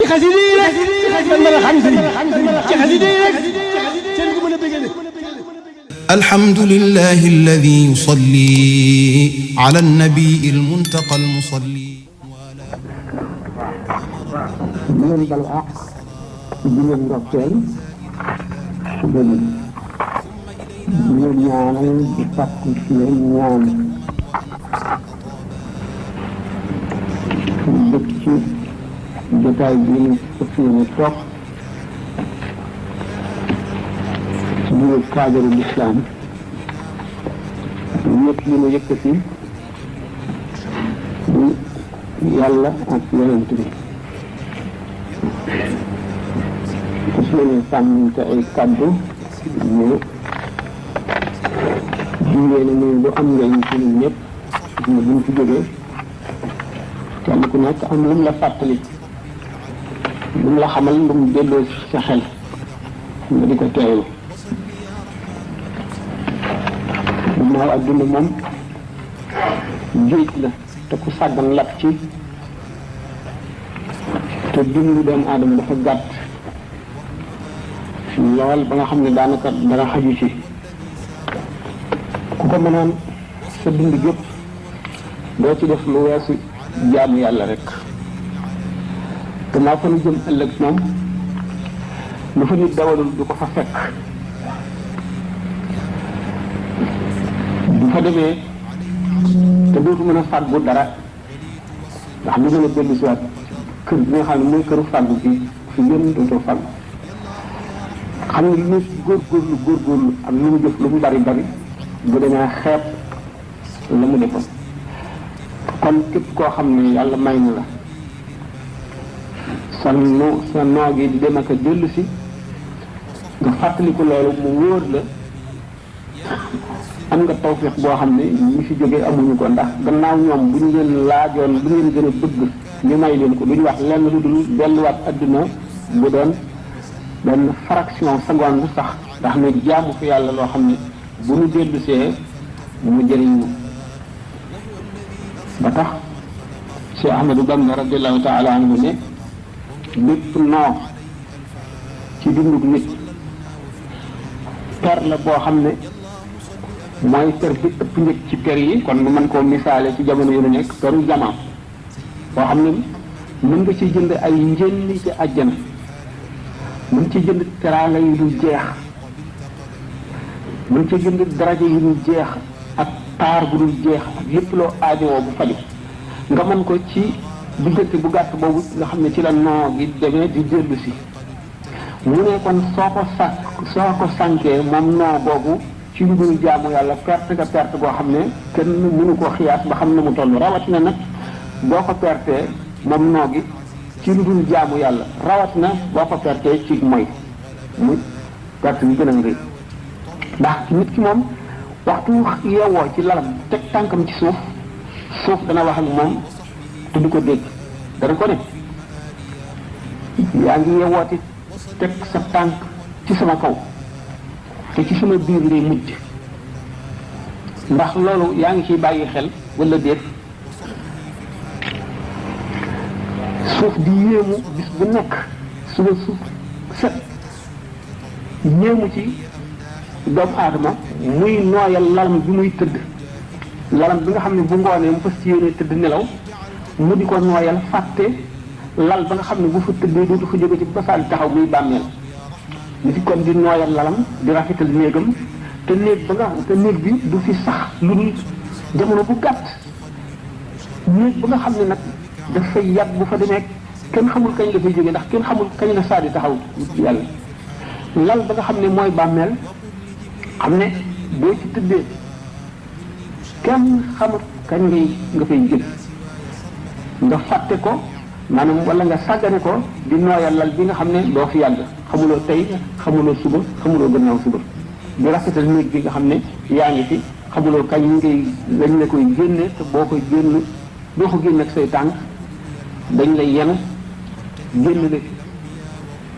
xasida yi rek dañ mën a xam sëriñ ci xasida yi rek seen ko mën a bëggale الحمد لله الذي يصلي على النبي المنتقى المصلي leen bal àq di leen ndokkeel di leen ñaanal di sàkku ci leen ñaan dëkk ci jotaay bi ñu fas yéene toog ci biir cadre l'islam ñëpp li ma yëkkati yàlla ak yonent bi te su leen sàmmante ay kàddu ñu jungee ne muy lu am njëriñ ci ñun ñëpp ñu buñ ci jógee kenn ku nekk am lu mu la fàttali lu mu la xamal lu mu delloo ci sa xel nga di ko teewlu ginnaaw adduna moom géej la te ku sàggan lap ci te dundu doomu aadama dafa gàtt lool ba nga xam ne daanaka dara xaju ci ku ko mënoon sa dund gépp doo ci def lu weesu jaamu yàlla rek gannaaw fa nu jëm ëllëg moom lu fa nit dawalul du ko fa fekk bu fa demee te dootu mën a fàggu dara ndax lu mën a dellu si waat kër bi nga xam ne mooy këru fàggu fi gën dootoo fàggu xam ne lu ñu góorgóorlu ak lu mu jëf lu mu bari bari bu demee xeeb la mu defoon kon képp koo xam ne yàlla may na la sa noo gi di dem ak a dellu si nga fàttaliku loolu mu wóor la am nga tawfeex boo xam ne ñi fi jógee amuñu ko ndax gannaaw ñoom bu ñu leen laajoon lu ngeen gën a bëgg ñu may leen ko duñu wax lenn lu dul delluwaat adduna bu doon benn fraction seconde sax ndax ne jaamu fi yàlla loo xam ne bu ñu dellusee mu jëriñ ñu ba tax Cheikh Ahmadou Bamba radiallahu taala anhu ne bépp noo ci dundug nit per la boo xam ne mooy per bi ëpp njëkk ci per yi kon nu mën koo misaale ci jamono yu nu nekk peru jamaa boo xam ne mën nga ci jënd ay njënni ci àjjana mën ci jënd teraanga yu dul jeex mën ci jënd daraja yu dul jeex ak taar bu dul jeex ak lépp loo aajowoo bu faju nga mën ko ci diggante bu gàtt boobu nga xam ne ci la noo gi demee di dellu si mu ne kon soo ko sànkee moom noo boobu ci lu dul jaamu yàlla perte nga perte goo xam ne kenn mënu ko xiyaas ba xam ne mu toll rawatina nag boo ko pertee moom noo gi ci lu dul jaamu yàlla rawatina boo ko pertee ci mooy muy perte bi gën a rëy ndax nit ki moom waxtu yeewoo ci lalam teg tànkam ci suuf dana wax ak moom te du ko dégg dana ko ne yaa ngi yeewooti teg sa tànk ci sama kaw te ci sama biir ngay mujj ndax loolu yaa ngi ciy bàyyi xel wala déet suuf di yéemu bis bu nekk suba suuf set yéemu ci doomu aadama muy nooyal lalam bi muy tëdd lalam bi nga xam ne bu ngoonee mu fas ci yéene tëdd nelaw mu di ko nooyal fàtte lal ba nga xam ne bu fa tëddee dootu fa jóge ci basaan taxaw muy bàmmeel ni fi kon di nooyal lalam di rafetal néegam te néeg bi du fi sax lu dul jamono bu gàtt néeg ba nga xam ne nag dafay yàgg bu fa demee kenn xamul kañ la fay jógee ndax kenn xamul kañ la saa di taxaw yàlla lal ba nga xam ne mooy bàmmeel xam ne boo ci tëddee kenn xamul kañ nga fay jóg nga fàtte ko maanaam wala nga sàggane ko di nooyal lal bi nga xam ne doo fi yàgg xamuloo tey xamuloo suba xamuloo gannaaw suba di rafetal néeg bi nga xam ne yaa ngi fi xamuloo kañ lañ la koy génne te boo koy génn doo ko génn ak say tànk dañ lay yenu génn la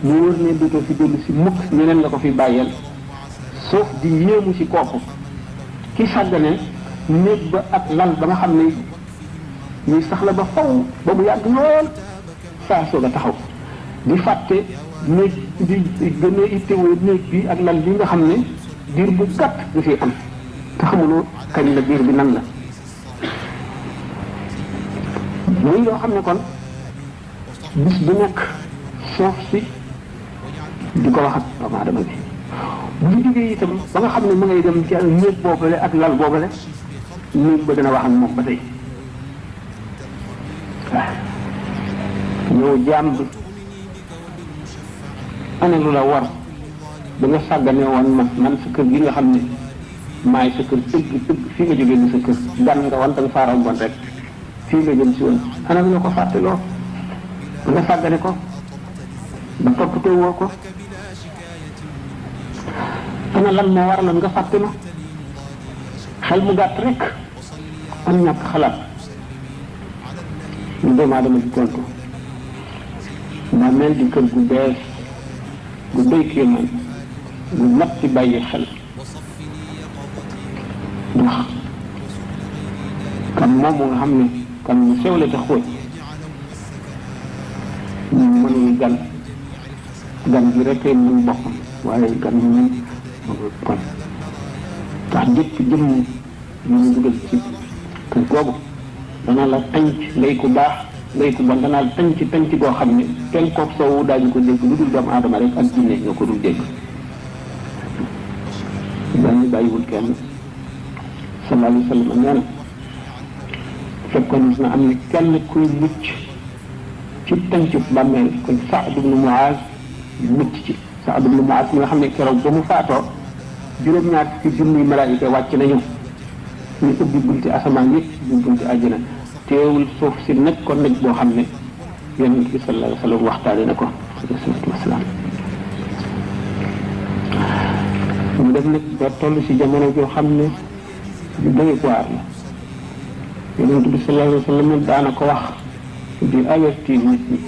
mu wër ne dootoo fi dellu si mukk ñeneen la ko fi bàyyeel sauf di yéemu ci kooku ki sàggane néeg ba ak lal ba nga xam ne ñuy sax la ba faw ba mu yàgg lool saa soog a taxaw di fàtte néeg di gën a ittewoo néeg bi ak lal bi nga xam ne diir bu gàtt nga fi am te xamuloo kañ la diir bi nan la muy loo xam ne kon bis bu nekk suuf si di ko wax ak doomu aadama bi bu ñu jógee itam ba nga xam ne ma ngay dem ci néeg boobale ak lal boobale néeg ba dana wax ak moom ba tey waaw ñëw jaam bi ana lu la war ba nga sàggane woon man sa kër gi nga xam ne maay sa kër tëgg fii nga jógee ni sa kër gan nga wan nga faaraw bon rek fii nga jëm si woon ana lu la ko fàtteloo ba nga sàggane ko ba toppatoo woo ko ana lan moo waraloon nga fàtte ma xel mu gàtt rek am ñàkk xalaat ñu doomu aadama di tontu daa mel di kër gu bees gu doy kéemaan gu mat ci bàyyi xel ndax kan moomu nga xam ne kan mu sew la te xóot ñu mënul gan gi rek mën boppam waaye gan ñu mënul kon tax jëpp jëmm ñu ñu dugal ci kër googu dana la tànc ngay ku baax ngay ku bon dana la tànc goo xam ne kenn koog soowu daañu ko dégg lu dul doomu aadama rek ak jinne ñoo ko dul dégg dañu bàyyiwul kenn sallallahu alayhi wa sallam nee na fekkoon na am ne kenn kuy mucc ci tàncu bàmmeel kon Saad ibnu Muaaz mucc ci Saad ibnu Muaaz mi nga xam ne keroog ba mu faatoo juróom-ñaar ci junniy malaayika wàcc nañu ñu ubbi bunti asamaan yëpp ñu bunti àjjana teewul suuf si nag ko nag boo xam ne yonent bi sallallahu alayhi wa sallam waxtaane na ko alayhi salaatu wasalaam mu def nag ba toll si jamono joo xam ne lu doy waar la yonent bi sallallahu alayhi wa sallam daana ko wax di avertir nit ñi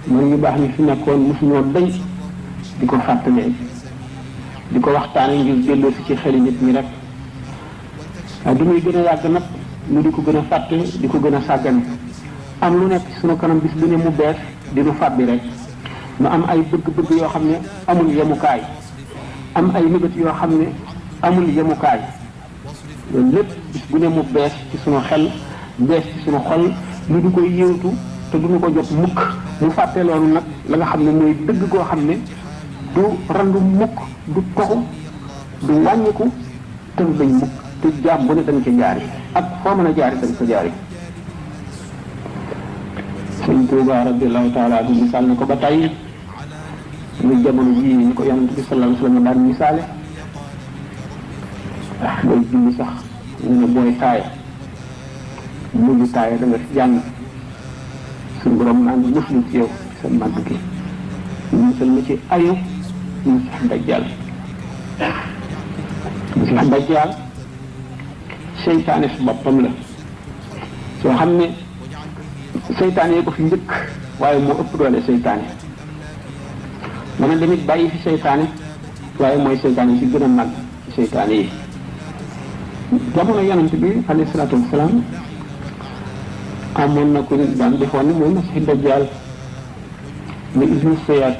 man ñu baax ni fi nekkoon mosuñoo dañ di ko fàttalee di ko waxtaane ngir delloo si ci xeli nit ñi rek waaye du muy gën a yàgg nag ñu di ko gën a fàtte di ko gën a sàggane am lu nekk sunu kanam bis bu ne mu bees di nu fàbbi rek nu am ay bëgg-bëgg yoo xam ne amul yemukaay am ay mébét yoo xam ne amul yemukaay loolu lépp bis bu ne mu bees ci sunu xel bees ci sunu xol ñu di koy yéewtu te duñu ko jot mukk mu fàtte loolu nag la nga xam ne mooy dëgg koo xam ne du randu mukk du toxu du wàññiku te du dañ mukk te jaam bu ne dañ ca jaari ak foo mën a jaari dañ ko jaari sëñ Tuuba radiyallahu taala anhu misaal na ko ba tey muy jamono jii ñu ko yonent bi sallallahu alayhi wa sallam daan misaale booy julli sax ñu ne booy taaya mujj taaya da nga jàng suñu borom naan muslu ci yow sa màgg gi musal ma ci ayu Masiix Dajjal Masiix Dajjal seytaane si boppam la soo xam ne seytaane yi ko fi njëkk waaye moo ëpp doole seytaane dana demit bàyyi fi seytaane waaye mooy seytaane si gën a mag seytaane yi jamono yonent bi alayhi salaatu wasalaam amoon na ko nit daan defoon ne mooy Masiix Dajjal muy Ibnu Sayyad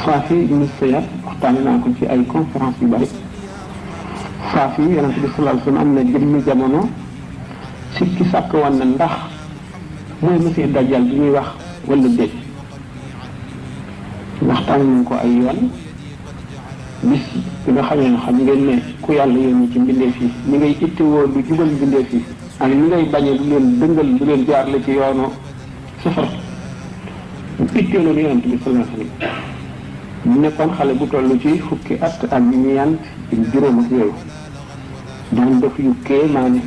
Saafi Ibnu Sayyad waxtaane naa ko ci ay conférence yu bari Saafi yonent bi sallallahu alayhi wasallam am na jëmmi jamono sikki sàkk woon na ndax mooy Masiix Dajjal bi ñuy wax wala déet waxtaane nañ ko ay yoon bis bi nga xamee ne xam ngeen ne ku yàlla yónni ci mbindeef yi ni ngay ittewoo lu jubal mbindeef yi ak ni ngay bañee lu leen dëngal lu leen jaarale ci yoonu safar mu ittee loolu yonent bi sallallahu alayhi wasallam mu nekkoon xale bu toll ci fukki at ak ñeent juróom ak yooyu daan def yu kéemaane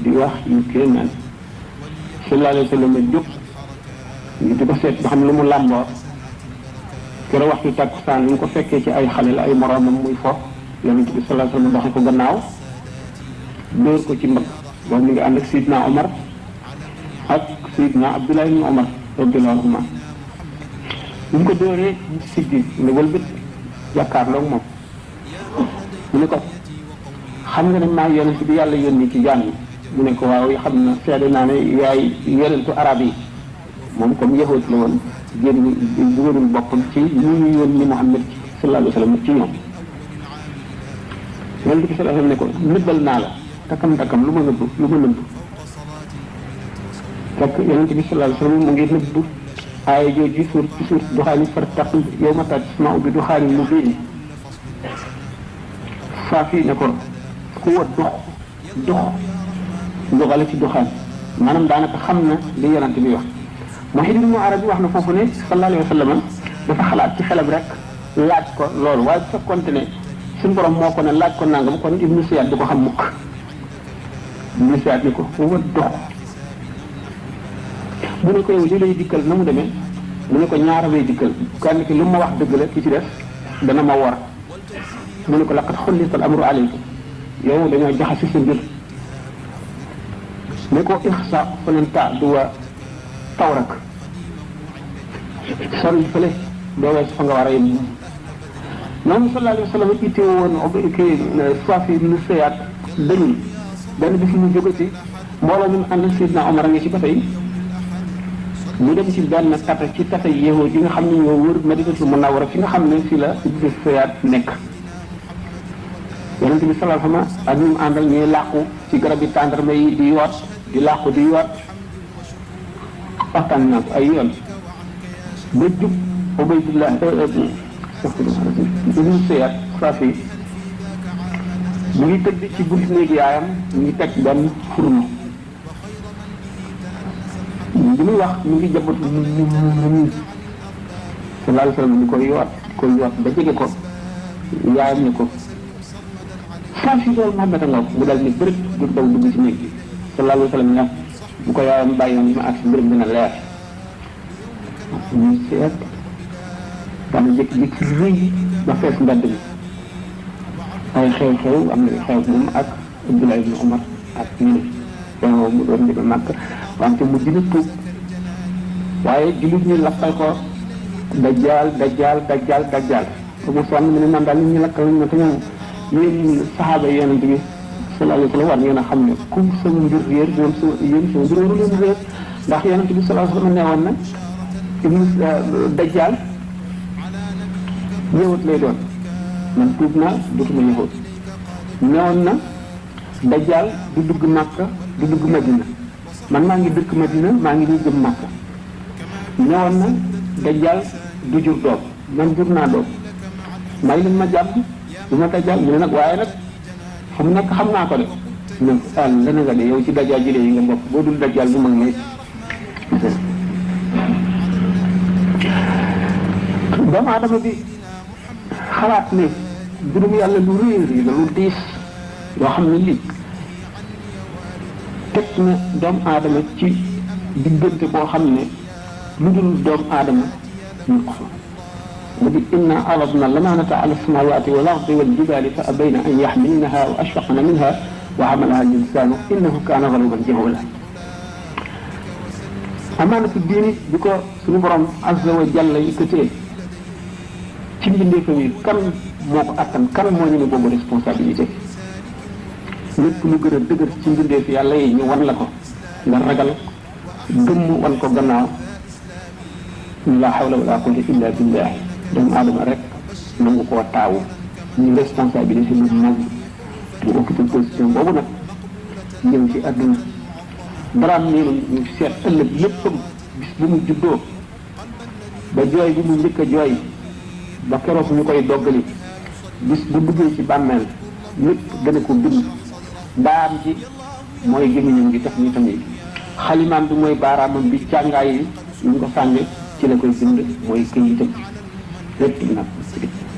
di wax yu kéemaane sallallahu alayhi wasallam jóg ñu di ko seet ba xam lu mu làmboo keroog waxtu takkusaan ñu ko fekkee ci ay xale la ay moroomam muy fo yonent bi sallallahu alayhi wasallam doxe ko gannaaw dóor ko ci mbagg boobu mi ngi ànd ak Seydina Omar ak Seydina Abdullah ibn Omar radiyallahu anhuma bu ñu ko dóoree mu siggi ne wëlbët jàkkaarloog moom mu ne ko xam nga ne maa yonent bi yàlla yónni ci jaam yi mu ne ko waaw xam na seede naa ne yaay yonentu arab yi moom comme yahut la woon génn dugalul boppam ci ñu yónni Muhammad sallallahu alayhi wa sallam ci ñoom yonent bi sallallahu alayhi wa sallam ne ko nëbbal naa la takkam lu ma nëbb fekk yonent bi sallallahu alayhi wa sallam mu ngi nëbb aaya jooju suur duxaani fartaq yow ma tasma'u bi duxaani mubiin Saafi ne ko ku wa dox doxale ci duxaan maanaam daanaka xam na li yonent bi wax Muhyiddin Ibn Arabi wax na foofu ne sallallahu alayhi wa sallam dafa xalaat ci xelam rek laaj ko loolu waaye bu fekkoonte ne suñu borom moo ko ne laaj ko nangam kon Ibnu Siyaad du ko xam mukk Ibnu Siyaad ni ko wa dox mu ne ko yow li lay dikkal na mu demee mu ne ko ñaara may dikkal kenn ki lu ma wax dëgg la ki ci def dana ma war mu ne ko laqad xullita al amru alayka yow dañoo jaxasi sa mbir ne ko ixsa falan ta'duwa tawrak sori fële doo wees fa nga war a yem noonu sallallahu alayhi wa sallam itte woon kii Saafi ibn Siyaad dañuy benn bis mu jóge ci mbooloo mi mu ànd Seydina Omar a ngi ci ba tey mu dem ci benn tata ci tata yahud yi nga xam ne ñoo wër Madinatul Munawwara fi nga xam ne fi la ibn Siyaad nekk yonent bi sallallahu alayhi wa sallam ak ñu mu àndal ñuy làqu ci garab yi tàndarma yi di yoot di làqu di yoot waxtaan naa ko ay yoon ba jub Ubaydullah ibn Siyaad Saafi mu ngi tëdd ci buntu néegi yaayam mu ngi teg benn furno bi muy wax mu ngi jabatu sallallahu alayhi wa sallam di ko yoot ba jege ko yaayam ne ko Saafi loolu Muhammad nga mu dal ni bërëb du daw dugg ci néeg bi sallallahu alayhi wa sallam ne bu ko yaayam bàyyoon ma ak si mbërëb dina leer ñu seet dana jékki-jékki rëy ba fees mbedd mi ay xew-xew am na xew moom ak Abdullah ibn Umar ak ñeneen waaw mu doon dem Makka wante mu dina tuub waaye jullit ñi lakkal ko dajjaal ba mu sonn mu ne man daal nit ñi lakkal nañ ma te ñoom yéen saxaaba yi yonent bi sallallahu alayhi wa sallam war ngeen a xam ne comme sama mbir réer ñoom yéen sama mbir waru leen réer ndax yonent bi sallallahu alayhi wa sallam ne woon na ibnu dajjaal ñëwat lay doon man tuub naa dootuma ñëwat newoon na dajjaal du dugg Makka du dugg Madina man maa ngi dëkk Madina maa ngi nii jëm Makka newoon na dajjaal du jur doom man jur naa doom may leen ma jàmm du ma dajjaal mu ne nag waaye nag fa mu nekk xam naa ko de ñun dana nga de yow ci dajjaal jëlee yi nga bokk boo dul dajjaal bu mag may doomu aadama bi xalaat ne mbirum yàlla lu réer yi la lu diis yoo xam ne lii teg na doomu aadama ci diggante boo xam ne lu dul doomu aadama ñu ko fa mu di inna aradna lamaanata ala samawati wal ardi wal jibali fa abayna an yaxmilnaha wa ashfaqna minha wa xamalaha al insanu innahu kaana zaluman jahula amaanatu diini bi ko suñu borom azza wa jalla yëkkatee ci mbindeefam yi kan moo ko attan kan moo ñu ne boobu responsabilité lépp lu gën a dëgër ci mbindeef yàlla yi ñu wan la ko nga ragal gëmm wan ko gannaaw la hawla wala quwwata illa billah doomu aadama rek nangu koo taawu ñu responsabilité lu mag bu occupé position boobu nag ñëw ci àdduna daraam neenu ñu seet ëllëg léppam bis bu mu juddoo ba jooy bi mu njëkk a jooy ba keroog ñu koy doggali bis bu duggee ci bàmmeel lépp gën ko bind daam ji mooy gémmiñam gi tax ñu tamit xalimaam bi mooy baaraamam bi càngaay yi ñu ko sànni ci la koy bind mooy këyitam lépp nag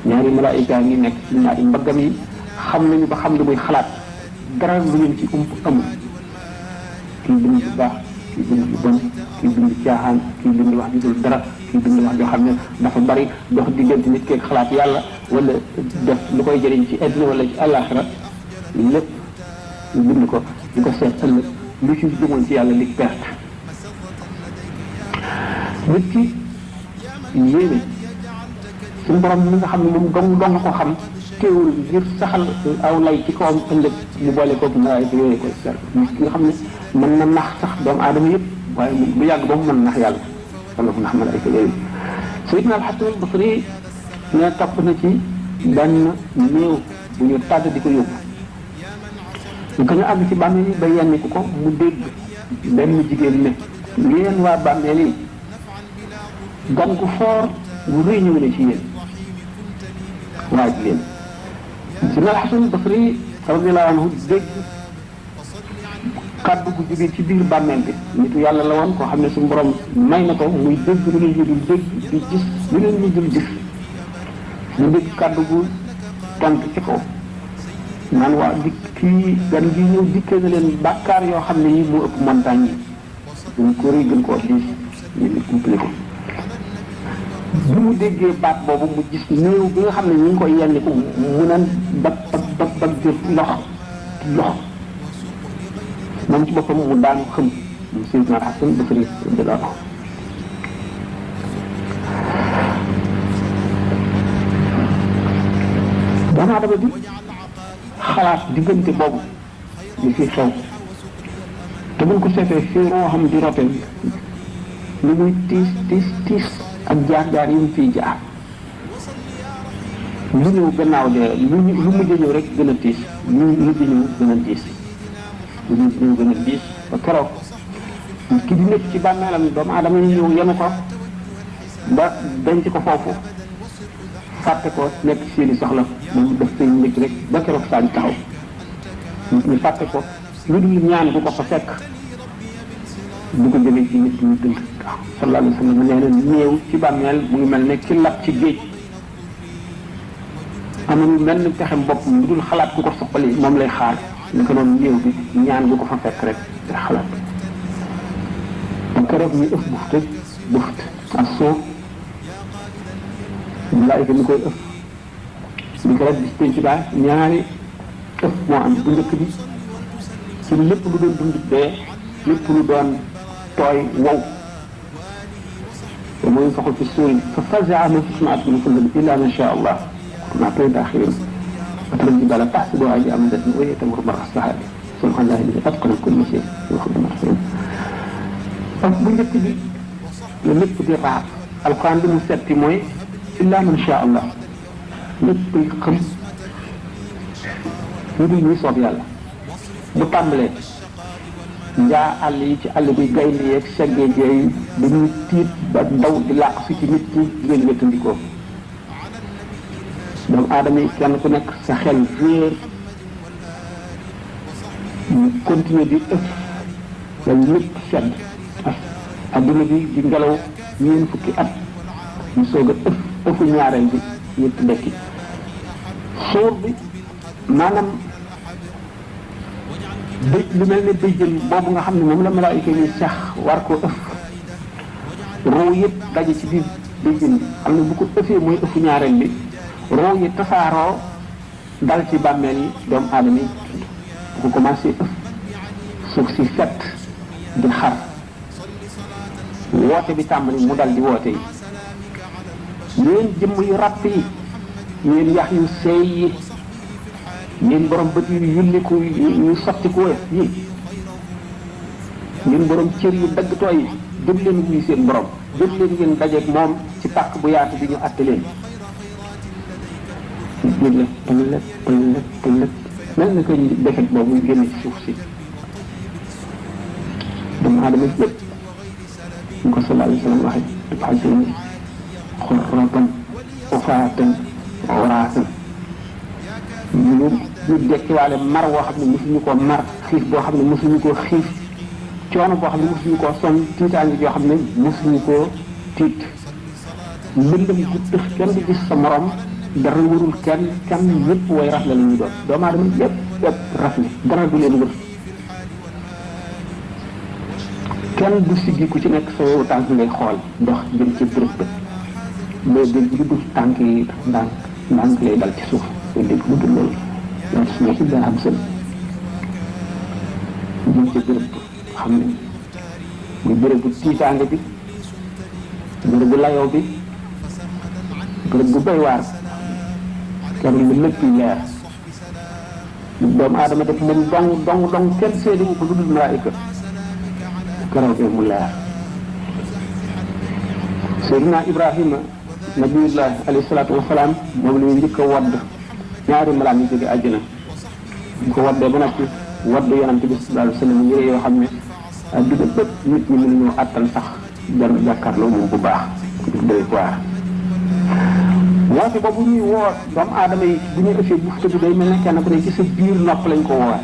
ñaari malaayika ngi nekk ci ñaari mbaggam yi xam nañu ba xam ne muy xalaat dara lu leen ci ump amul kii bind ci baax kii bind ci bon kii bind caaxaan kii bind wax ju dul dara kii bind wax joo xam ne dafa bari dox diggante nit keeg xalaat yàlla wala def lu koy jëriñ ci àddina wala ci àllaaxira lépp ñu bind ko di ko seet ëllëg lu ci jëmoon ci yàlla li perte nit ki yéene suñu borom mi nga xam ne moom dong ko xam teewul ngir saxal aw lay ci kawam ëllëg mu boole koog nawet yooyu koy seet nit ki nga xam ne mën na nax sax doomu aadama yëpp waaye bu yàgg ba mu mën nax yàlla wala ndax malaayika yooyu Sayyidina al-Hasan al-Basri ne topp na ci benn néew bu ñu tàgg di ko yóbbu ñu ko ñu àgg ci bàmmeel yi ba yenniku ko mu dégg benn jigéen ne yéen waa bàmmeel yi gan gu foor gu rëy ñëw ne ci yéen waaj leen Sayyidina al-Hasan al-Basri radiyallahu anhu dégg kàddu gu jógee ci biir bàmmeel bi nitu yàlla la woon koo xam ne suñu borom may na ko muy dégg lu leen ñu dul dégg di gis lu leen ñu dul gis mu dégg kàddu gu tontu ci kaw naan waa di kii gan gi ñëw dikkee na leen bàkkaar yoo xam ne yi moo ëpp montagne yi gën ko rëy gën koo diis ñu di couplé ko bi mu déggee baat boobu mu gis néew bi nga xam ne ñu ngi koy yenni ko mu naan bag jëf lox moom ci boppam mu daanu xëm mu Sayyidina al-Hasan Basri radiyallahu anhu doomu aadama bi xalaat diggante boobu li fi xew te buñ ko seetee fii roo xam di rote lu muy tiis ak jaar-jaar yi mu fiy jaar lu ñëw gannaaw de lu mujj ñëw rek gën a tiis lu mujj ñëw gën a tiis lu mujj ñëw gën a tiis ba keroog ki di nekk ci bàmmeelam doomu aadama yi ñëw yenu ko ba denc ko foofu fàtte ko nekk seeni soxla moom daf koy nekk rek ba keroog saa di taxaw ñu fàtte ko lu dul ñaan bu ko fa fekk du ko jëlee ci nit ñi dund sallallahu alayhi wa sallam nee na néew ci bàmmeel mu ngi mel ne ki lab ci géej amul mel ni pexem boppam lu dul xalaat ku ko soppali moom lay xaar ni ko noonu néew bi ñaan bu ko fa fekk rek day xalaat ba keroog ñu ëf buft ak suuf malaayika mi koy ëf li ko rek bis penc baa ñaari ëf moo am bu njëkk bi ci lépp lu doon dund dee lépp lu doon tooy wow te mooy faxul fi suuri fa fazaa man fi samaat min kulli illa man sha allah kunaa tooy daaxirin atral jibala tahsabuhaa jaamidatan wa hiya tamurru marra as-sahaabi subhaanallahi allazii atqana kulla shay wa huwa al-muhsin ak bu njëkk bi la lépp di raar alquran li mu setti mooy illa man sha allah lépp xam ñu dul ñuy soob yàlla bu tàmbalee njaa àll yi ci àll bi gaynde yeeg seggee jeey dañuy tiit ba daw di làq si ci nit ñi di leen wéttandikoo doomu aadama yi kenn ku nekk sa xel réer ñu continuer di ëpp ba lépp sedd adduna bi di ngelaw ñeen fukki at ñu soog a ëpp ñaareel bi ñett dekki suur bi maanaam bëj lu mel ne bëjjën boobu nga xam ne moom la malaayika yi sax war koo ëf roo yëpp daje ci biir bëjjën bi xam ne bu ko ëffee mooy ëfu ñaareel bi roo yi tasaaroo dal ci bàmmeel yi doomu aadama yi bu ko commencé ëf suuf si set di xar woote bi tàmbali mu dal di woote yi yéen jëmm yu ràpp yi yéen yax yu seey yi yéen borom bët yu yulliku yu sottiku yi yéen borom cër yu dagg tooy yi jóg leen wuy seen borom jóg leen ngeen dajeeg moom ci pàkk bu yaatu bi ñu àtte leen jóg la pëllet mel na ko defet boobu muy génn ci suuf si doomu aadama yëpp ñu ko sallallahu alayhi wa sallam waxe tub'asuuna xurratan ufaatan awraatan ñu dekkiwaale mar woo xam ne mosuñu koo mar xiif boo xam ne mosuñu koo xiif coono boo xam ne mosuñu koo sonn tiitaange yoo xam ne mosuñu koo tiit lëndëm gu tëx kenn di gis sa morom dara warul kenn yëpp way rafle la ñuy doon doomu aadama yëpp rafle dara du leen wër kenn du siggi ku ci nekk sa yow tànk ngay xool ndox jëm ci bërëb ba doo dégg lu dul tànk yi ndànk lay dal ci suuf doo dégg lu dul loolu loolu su nekk daa am sën jëm ci bërëb xam ne muy bërëb bu tiitaange bi bërëb bu layoo bi bërëb bu doy waar keroog lu lépp leer doomu aadama def moom dong kenn seede wu ko lu dul malaayika keroog mu leer Seydina Ibrahima nabiyullah alayhi salaatu wasalaam moom la ñu njëkk a wadd ñaari malaan yu jóge àjjana bu ko waddee ba noppi wadd yonante bi sallallahu alayhi wa sallam yére yoo xam ne adduna bépp nit ñi mënuñoo àttan sax jar jàkkaarloo moom bu baax doy waar woote boobu ñuy woo doomu aadama yi bu ñuy ëffee bufte bi day mel ne kenn ku ne ci sa biir nopp lañ ko woowee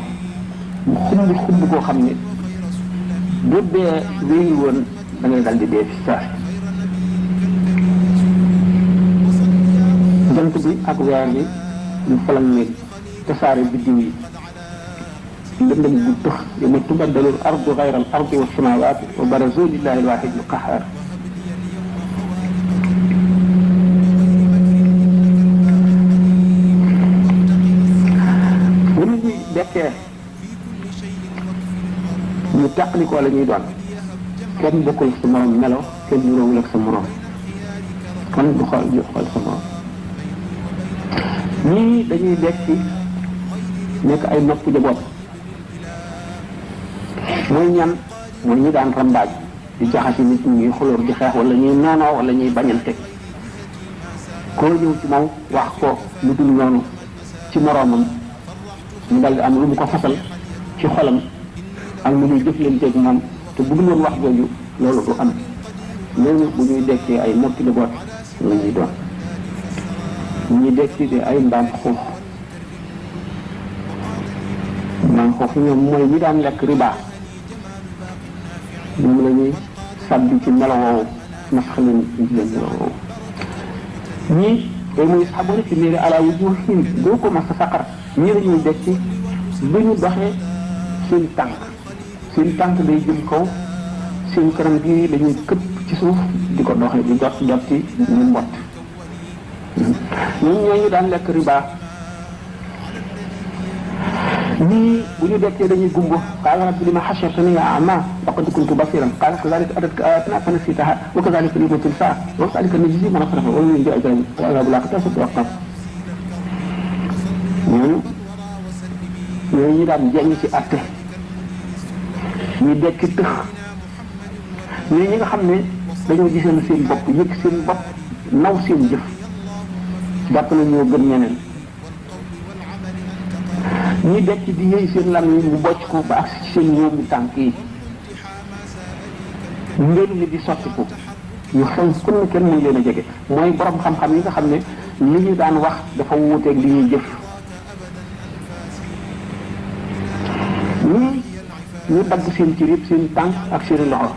mu xumb koo xam ne bu dee wéyul woon da ngay dal di dee fi saa jant bi ak weer bi ñu falang ne tasaare biddiw yi lëndëm gu tëx yawma tubaddalu al-ardu ghayra al-ardi wa as-samaawaatu wa barazu lillahi al-waahidi al-qahhaar bu nit ñi dekkee ñu tàqalikoo la ñuy doon kenn bokkul sa morom melo kenn niroowul ak sa morom kon du xool sa morom ñii dañuy dekki nekk ay nopp jaboot mooy ñan mooy ñi daan rambaaj di jaxasi nit ñi xulóor di xeex wala ñuy noonoo wala ñuy bañante koo ñëw ci moom wax ko lu dul noonu ci moroomam ñu dal di am lu mu ko fasal ci xolam ak lu muy jëflanteeg moom te bu dul woon wax jooju loolu du am loolu bu ñuy dekkee ay noppi jaboot la ñuy doon ñuy dekki di ay mbaam xuux mbaam xuux ñoom mooy ñi daan lekk riba ñoom la ñuy sàbbi ci melo woowu masxalin ci leen melo woowu ñii day muy saxabone ci léegi ala wujuhihim doo ko mas a saqar ñii la ñuy dekki bu ñu doxee seen tànk day jëm kaw seen kanam gi dañuy këpp ci suuf di ko doxee di jot ci ñu mbott ñun ñooñu daan lekk riba ñii bu ñu dekkee dañuy gumbo qaala rabbi lima hashartani a'maa wa qad kuntu basiiran qaala kazaalika atatka aayatunaa fanasiitahaa wa kazaalika al-yawma tunsaa wa kazaalika najzii man asrafa wa man jaa'a bil-'adli wa azaabu l-aakhirati ashaddu wa abqaa ñooñu daan jeñ ci àtte ñuy dekki tëx ñi nga xam ne dañoo giseen seen bopp yëg seen bopp naw seen jëf jàpp na ñoo gën ñeneen ñi dekk di yëy seen lam yi mu bocc ko ba agsi ci seen ñoom tànk yi ngeen li di sotti ko ñu xew ku ne kenn mën leen a jege mooy borom xam-xam yi nga xam ne li ñu daan wax dafa wuuteeg li ñuy jëf ñii ñu dagg seen cër yëpp seen tànk ak seen loxo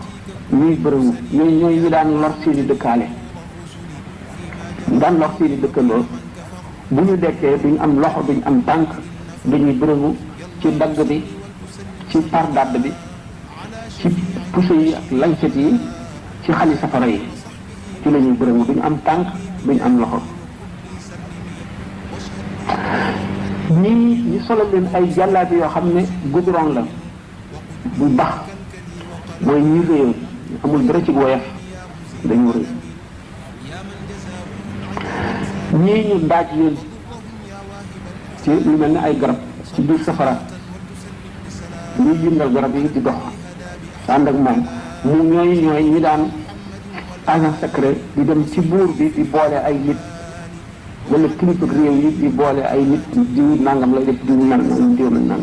ñuy bërëwu ñooy ñu daan lor seen i dëkkaale daan lor seen i dëkkandoo bu ñu dekkee duñ am loxo duñ am tànk dañuy bërëwu ci dagg bi ci par dadd bi ci puso yi ak lancet yi ci xali safara yi ci la ñuy bërëwu duñ am tànk duñ am loxo ñii ñu solal leen ay jàllaabi yoo xam ne goudron la bu bax mooy ñi réew amul dara ci woyof dañu rëy ñii ñu ndaaj leen ci lu mel ne ay garab ci biir safara ñuy yëngal garab yi di dox ànd ak moom mu ñooy ñi daan agent secret di dem ci buur bi di boole ay nit wala kilifa réew yi di boole ay nit diw nangam lay def diw nangam diw nangam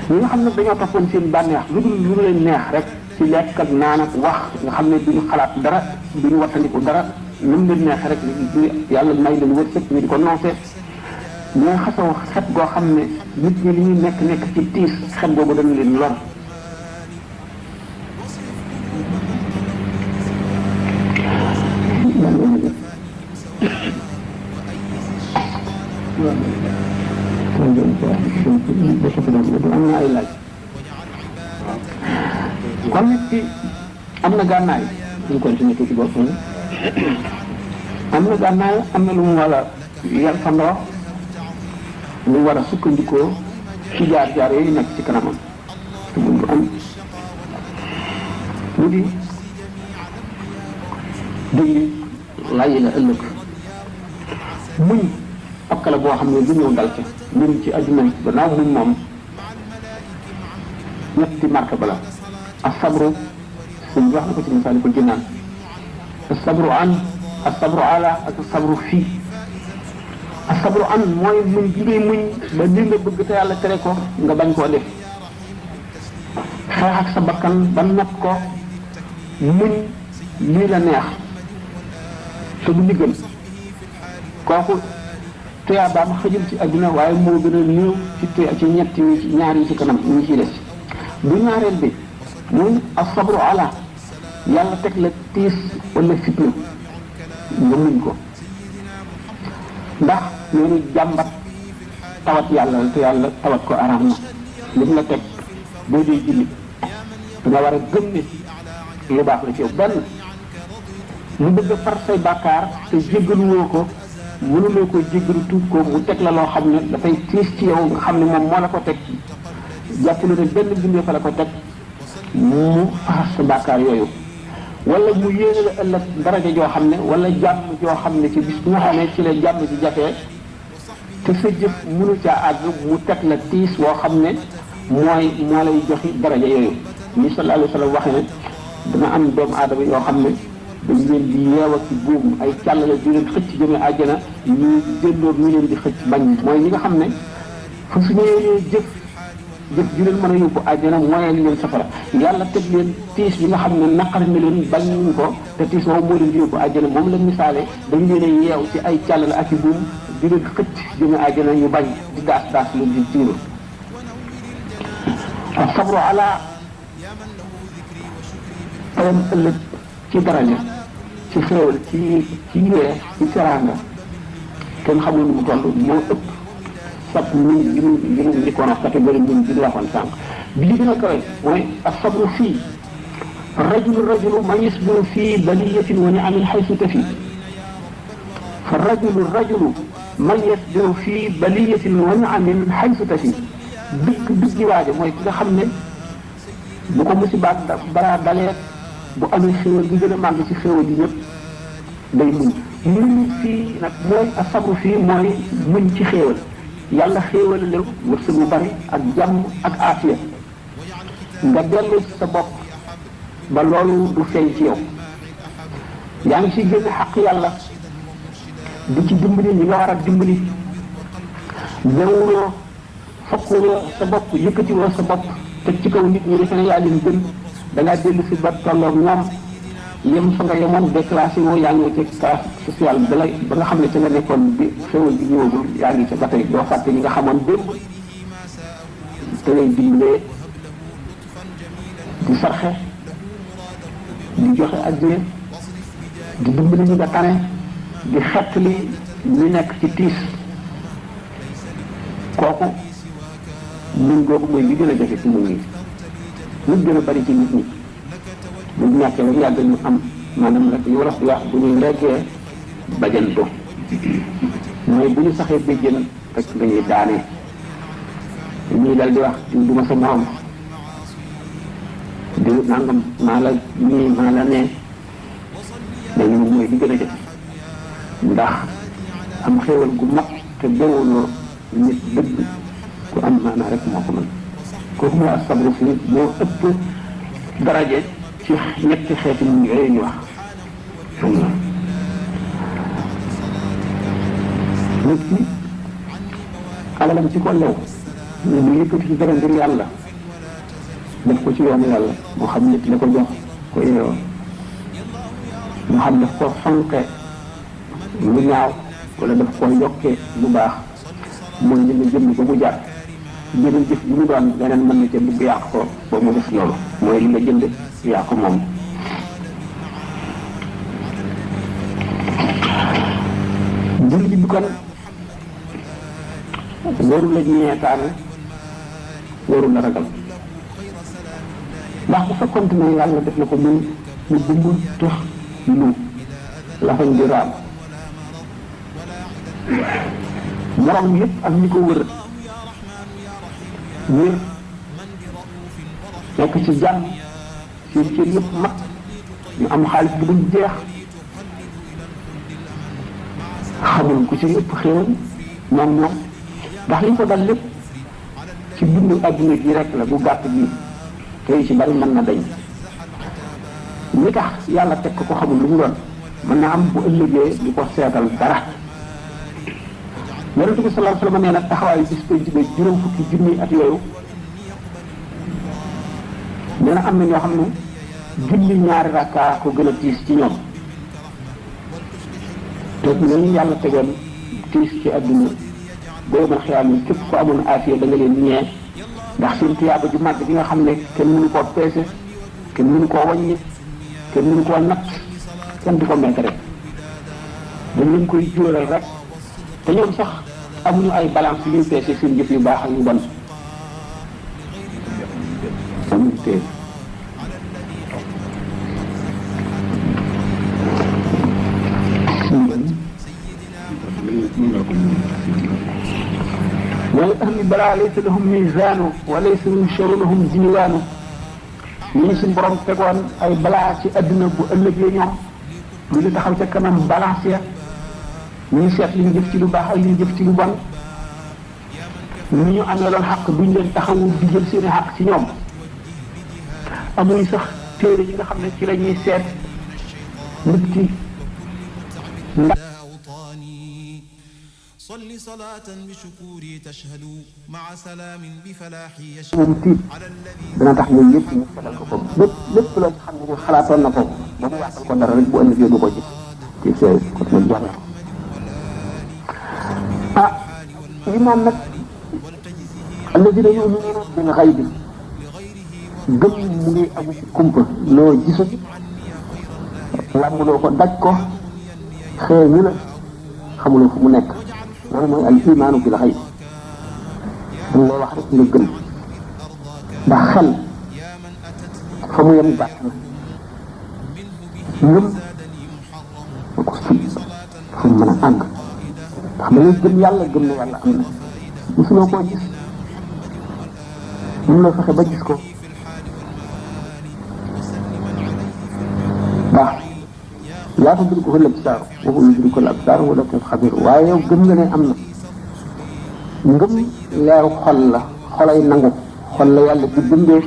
ñi nga xam ne dañoo toppoon seen bànneex lu leen neex rek ci lekk ak naan ak wax nga xam ne duñu xalaat dara duñu wattandiku dara nu mu leen neex rek yàlla may leen wërsëg ñu di ko noosee ñooy xasoo xet goo xam ne nit ñi li ñuy nekk ci tiis xet boobu dañu leen lor am na ay laaj kon nit ki am na gànnaay ñu continuer tuuti bopp am na gànnaay am na lu mu war a yar fandoo lu war a sukkandikoo ci jaar-jaar yooyu nekk ci kanamam te bu am mu di dëgg laaj la ëllëg muñ ak la boo xam ne du ñëw dal ca muñ ci adduna gannaaw muñ moom ñetti marque ba la ak sabru suñ wax na ko ci Masaalikul Jinaan asabru an asabru ala ak asabru fii asabru an mooy muñ gi ngay muñ ba li nga bëgg te yàlla tere ko nga bañ koo def xeex ak sa bakkan ba not ko muñ lii la neex te du li gën kooku tuyaabaam xëjul ci adduna waaye moo gën a néew ci ñett ñi ci ñaar yi ci kanam ñi ciy des bu ñaareel bi muy asabru ala yàlla teg la tiis wala fitna nga muñ ko ndax loolu jàmbat tawat yàlla te yàlla tawat ko araam na lim la teg boo dee julli danga war a gëm ne lu baax la ci yow benn mu bëgg a far say bàkkaar te jéggaluwoo ko mënuloo ko jéggalu tuub ko mu teg la loo xam ne dafay tiis ci yow nga xam ne moom moo la ko teg jàppale ne benn bindee fa la ko teg mu faxas sa bàkkaar yooyu wala mu yéene la ëllëg daraja joo xam ne wala jàmm joo xam ne ci bis bu nga xam ne ci la jàmm ci jafee te sa jëf mënu caa àgg mu teg la tiis woo xam ne moo lay joxi daraja yooyu ni sallallahu alayhi wa sallam waxee ne dana am doomu aadama yoo xam ne dañ leen di yeew ci buum ay càllale di leen xëcc jëmee àjjana ñu déndoor ñu leen di xëcc bañ mooy ñi nga xam ne fu su ñëwee jëf ju leen mën a yóbbu àjjana mooy leen safara yàlla teg leen tiis bi nga xam ne naqari na leen bañ ñu ko te tiis boobu moo leen di yóbbu àjjana moom la misaale dañ leen a yeew ci ay càllale ak i buum di leen xëcc jëmee àjjana ñu bañ di daas leen di tiiru sabru ala tayam ëllëg ci daraja ci xéewal ci yee ci teraanga kenn xamul nu mu toll moo ëpp sab ñun li mu njëkkoon wax catégorie ñun bi ñu waxoon sànq bi li gën a kawe mooy asabru fii rajulu man yasbiru fii baliyatin wa ni'amin haythu tafi fa rajulu man yasbiru fii baliyatin wa ni'amin haythu tafi dëgg waaja mooy ki nga xam ne bu ko musibaat balaa dalee bu amee xéewal gi gën a màgg ci xéewal yi ñëpp day muñ fii nag mooy asabru fii mooy muñ ci xéewal yàlla xéewal la wërsëg bu bari ak jàmm ak aafiya nga dellu ci sa bopp ba loolu du feeñ ci yow yaa ngi ciy génn xaq yàlla di ci dimbali ñi nga war a dimbali newuloo fokkuloo sa bopp yëkkatiwoo sa bopp teg ci kaw nit ñi defe ne yaa leen gën dangaa dellu si ba tolloog ñoom yem fa nga yemoon déclassé woo yaa ngi ci classe sociale ba nga xam ne ca nga nekkoon bi xéwal bi ñëwagul yaa ngi ca ba tey doo fàtte ñi nga xamoon démb te lay dimbalee di sarxe di joxe addiya di dimbali ñi nga tane di xettali ñu nekk ci tiis kooku muñ googu mooy li gën a jafe ci muñ yi lu gën a bari ci nit ñi bu ñàkkee rek yàgg ñu am maanaam rek yu wolof di wax bu ñuy lekkee bajantu mooy bu ñu saxee béjjën rek dañuy daane ñuy dal di wax du ma sa morom di nangam maa la nii maa la nee dañu mooy li gën a jafe ndax am xéewal gu mat te bewuloo nit dëgg ku am maanaa rek moo ko mën kooku mooy asabru fii moo ëpp daraje ci ñetti xeeti muñ yooyu ñu wax nit ki alalam ci ko lew mu yëkkati ci dara ngir yàlla def ko ci yoonu yàlla moo xam nit la ko jox ko yeewoo moo xam daf ko fonke lu ñaaw wala daf ko yokkee lu baax mooy li nga jënd ba mu jar jënd jëf bu mu doon leneen mën na ca dugg yàq ko ba mu def loolu mooy li nga jënd yaa ko moom jullit bi kon waru la ñeetaane waru la ragal ndax bu fekkoon ne yàlla def na ko mu dund tax lu lafañ di raam morom yëpp ak ñi ko wër wér nekk ci jàmm seen cër yëpp mag ñu am xaalis bu dul jeex xamul ku ci yëpp xéewal ñoom ndax li ko dal lépp ci dundu adduna gi rek la bu gàtt bi tey ci bari mën na dañ li tax yàlla teg ko xamul lu mu doon mën na am bu ëllëgee du ko seetal dara yonent bi sallallahu alayhi wa sallam nee na taxawaayu bis penc bi juróom fukki junni at yooyu nee na am na ñoo xam ne julli ñaari rakka ko gën a tiis ci ñoom te ñu yàlla tegoon tiis ci àdduna boo mën xiyaam yi képp ko amoon aafiya da nga leen ñee ndax seen tuyaaba ju màgg bi nga xam ne kenn mënu koo peese kenn mënu koo wàññi kenn mënu koo natt kenn du ko mekk rek dañ leen koy jóoral rek te ñoom sax amuñu ay balance yu ñu peese seen jëf yu baax ak yu bon amuñu tee wala ahli balaa laysa lahum mizaanu wa laysa yunsharu lahum diiwaanu ñu suñ borom tegoon ay balaa ci adduna bu ëllëgee ñoom lu ñu taxaw ca kanam balance ya ñu seet li ñu jëf ci lu baax ak li ñu jëf ci lu bon ñu amee loon xaq duñ leen taxawu di jël seeni xaq ci ñoom amuñ sax téere yi nga xam ne ci la ñuy seet nit ki ndax صل صلاة بشكوري تشهد مع سلام بفلاحي يشهد moom tiit dana tax yooyu yëpp ñu seetal ko foofu lépp loo xam ne xalaatoon na ko ba mu waxal ko dara rek bu ëllëgee du ko gis ci see ko nag jox na ah iman nag alladina yuminuna bil xaybi gëm mu ngi amu ci kumpa loo gisul làmbuloo ko daj ko xëy ñu la xamuloo fu mu nekk loolu mooy al imaanu bil xayb dañ lay wax rek nga gëm ndax xel fa mu yem gàtt na ngëm ma ko sut fu mu mën a àgg ndax da ngay gëm yàlla gëm ne yàlla am na mosuloo koo gis mën loo fexe ba gis ko baax laa tudrikuhu l-absaar wa huwa yudriku l-absaar wa huwa l-latiiful xabiir waaye yow gëm nga ne am na ngëm leeru xol la xolay nangu xol la yàlla di bindee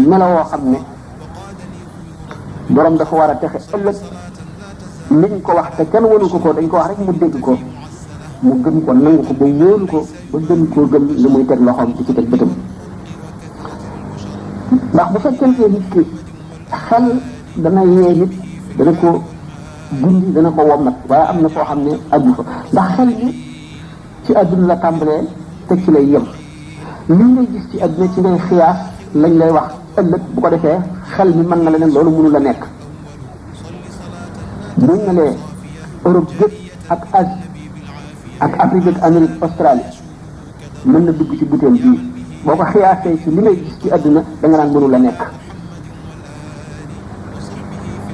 melo woo xam ne borom dafa war a texe ëllëg liñ ko wax te kenn wanu ko dañ ko wax rek mu dégg ko mu gëm ko nangu ko ba wóolu ko ba gën koo gëm li muy teg loxoom di ci teg bëtam ndax bu fekkente nit ki xel dana yee nit dana ko gundi dana ko wommat waaye am na foo xam ne àggu fa ndax xel bi ci àdduna la tàmbalee te ci lay yem li ngay gis ci àdduna ci ngay xiyaas lañ lay wax ëllëg bu ko defee xel mi mën na leneen loolu mënu la nekk buñ ne lee Europe gépp ak Asie ak Afrique ak Amérique Australie mën na dugg ci butéel bii boo ko xiyaasee ci li ngay gis ci àdduna da nga naan mënu la nekk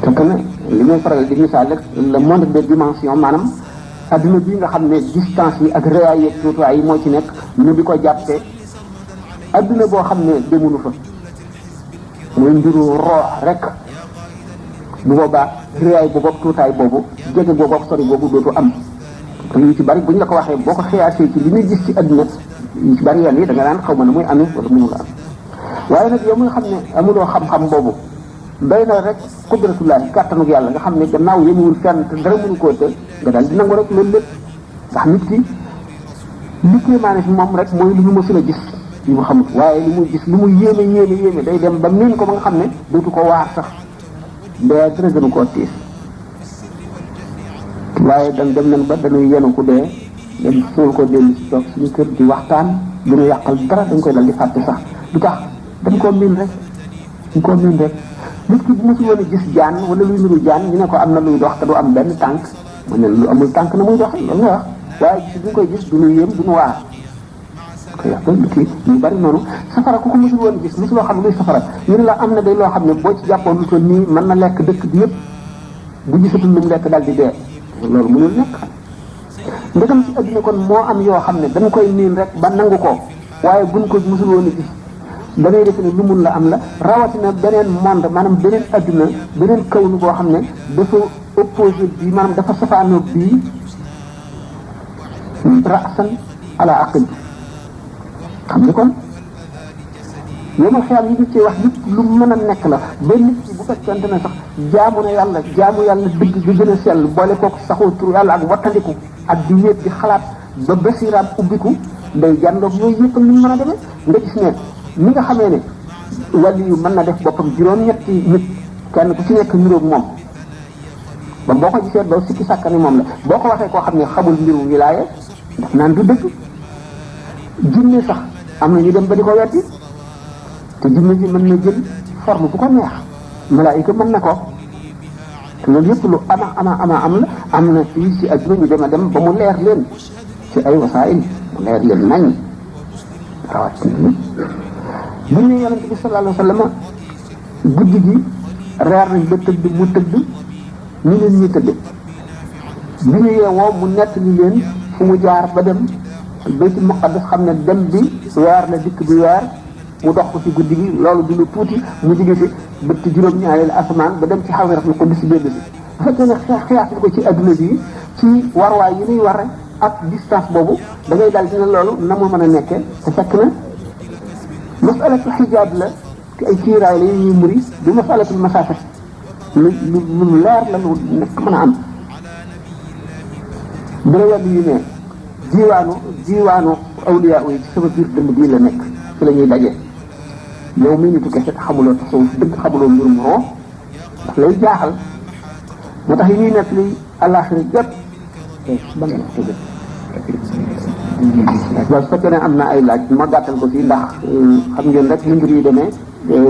te ne li may faral di misaal rek le monde des dimensions maanaam adduna bii nga xam ne distance yi ak réyaay yeeg tuutuwaay yi moo ci nekk ñu di ko jàppee adduna boo xam ne demunu fa muy mbiru roox rek bu boobaa réyaay boobu ak tuutaay boobu jege boobu ak sori boobu dootu am te yu ci bari bu ñu la ko waxee boo ko xiyaasee ci li ñuy gis ci adduna yu ci bari yenn yi da nga naan xaw ma ne muy amee wala mënu la am waaye nag yow mi nga xam ne amuloo xam-xam boobu doy na rek qudratullahi kàttanug yàlla nga xam ne gannaaw yëmuwul fenn te dara mënu koo të nga daal di nangu rek loolu lépp ndax nit ki li kéemaane fi moom rek mooy lu ñu mësul a gis yu mu xamut waaye lu muy gis lu mu yéeme day dem ba miin ko ba nga xam ne dootu ko waar sax dee dara gënu koo tiis waaye dem nañ ba dañuy yenu ku dee dem suul ko dellu si toog suñu kër di waxtaan du ñu yàqal dara dañ koy dal di fàtte sax du tax dañ koo miin rek nit ki bu mosul woon a gis jaan wala luy niru jaan ñu ne ko am na luy dox te du am benn tànk mu ne lu amul tànk na muy dox loolu nga wax waaye gis duñ koy gis du ñu yéem du ñu waar ko yàqal kii ñu bari noonu safara ku ko mosul woon a gis mosuloo xam luy safara ñu ne la am na day loo xam ne boo ci jàppoon lu toll nii mën na lekk dëkk bi yëpp bu gisatul lu mu lekk daal di dee loolu mënul nekk ndegam ci adduna kon moo am yoo xam ne dañ koy niin rek ba nangu ko waaye buñ ko mosul woon a gis da ngay defe ne lu mun la am la rawatina beneen monde maanaam beneen adduna beneen kawnu boo xam ne dafa opposé bii maanaam dafa safaanoo bii rasan ala aqil xam ni kon yow ma xiyam yi ñu ci wax yëpp lu mën a nekk la ba nit ki bu fekkente ne sax jaamu na yàlla dëgg gi gën a sell boole kook saxoo tur yàlla ak wattandiku ak di wéet di xalaat ba basiraam ubbiku day jàndoog yooyu yëpp ni mën a demee nga gis ne ni nga xamee ne wàllu yu mën na def boppam juróom-ñetti nit kenn ku ci nekk niroog moom ba boo ko gisee doo sikki sàkka ni moom la boo ko waxee koo xam ne xamul mbiru wilaaya daf naan du dëgg jinne sax am na ñu dem ba di ko weddi te jinne ji mën na jël forme bu ko neex malaayika mën na ko te loolu yëpp lu am la am na fii ci àdduna ñu dem a dem ba mu leer leen ci ay wasaayil mu leer leen nañ rawat bu ñu yonente bi sallallahu alayhi wa sallam guddi gi reer nañ ba tëdd mu tëdd ñu leen ñuy tëdd bi ñu yeewoo mu nettali leen fu mu jaar ba dem baytul muqaddas xam ne dem bi weer la dikk bi weer mu dox ko ci guddi gi loolu du lu tuuti mu jóge fi bëtt juróom-ñaareelu asamaan ba dem ci xawiratul qudus benn bi bu fekkee ne xiyaas ko ci adduna bi ci warwaay yi ñuy war ak distance boobu da ngay daal dina loolu na mu mën a nekkee te fekk na masalatul xijaab la te ay kiiraay la ñuy muri du masalatul masaafat lu leer la lu nekk mën a am dara wàllu yu ne jiwaanu awliya yi ci sama biir dënd bii la nekk ci la ñuy daje yow mii nitu kese xamuloo tasawuf dëgg xamuloo mbirum roo daf lay jaaxal moo tax yi ñuy nekk li àllaaxira jot ba nga tëgg waaw su fekkee ne am na ay laaj ma gàttal ko fii ndax xam ngeen rek li mbir yi demee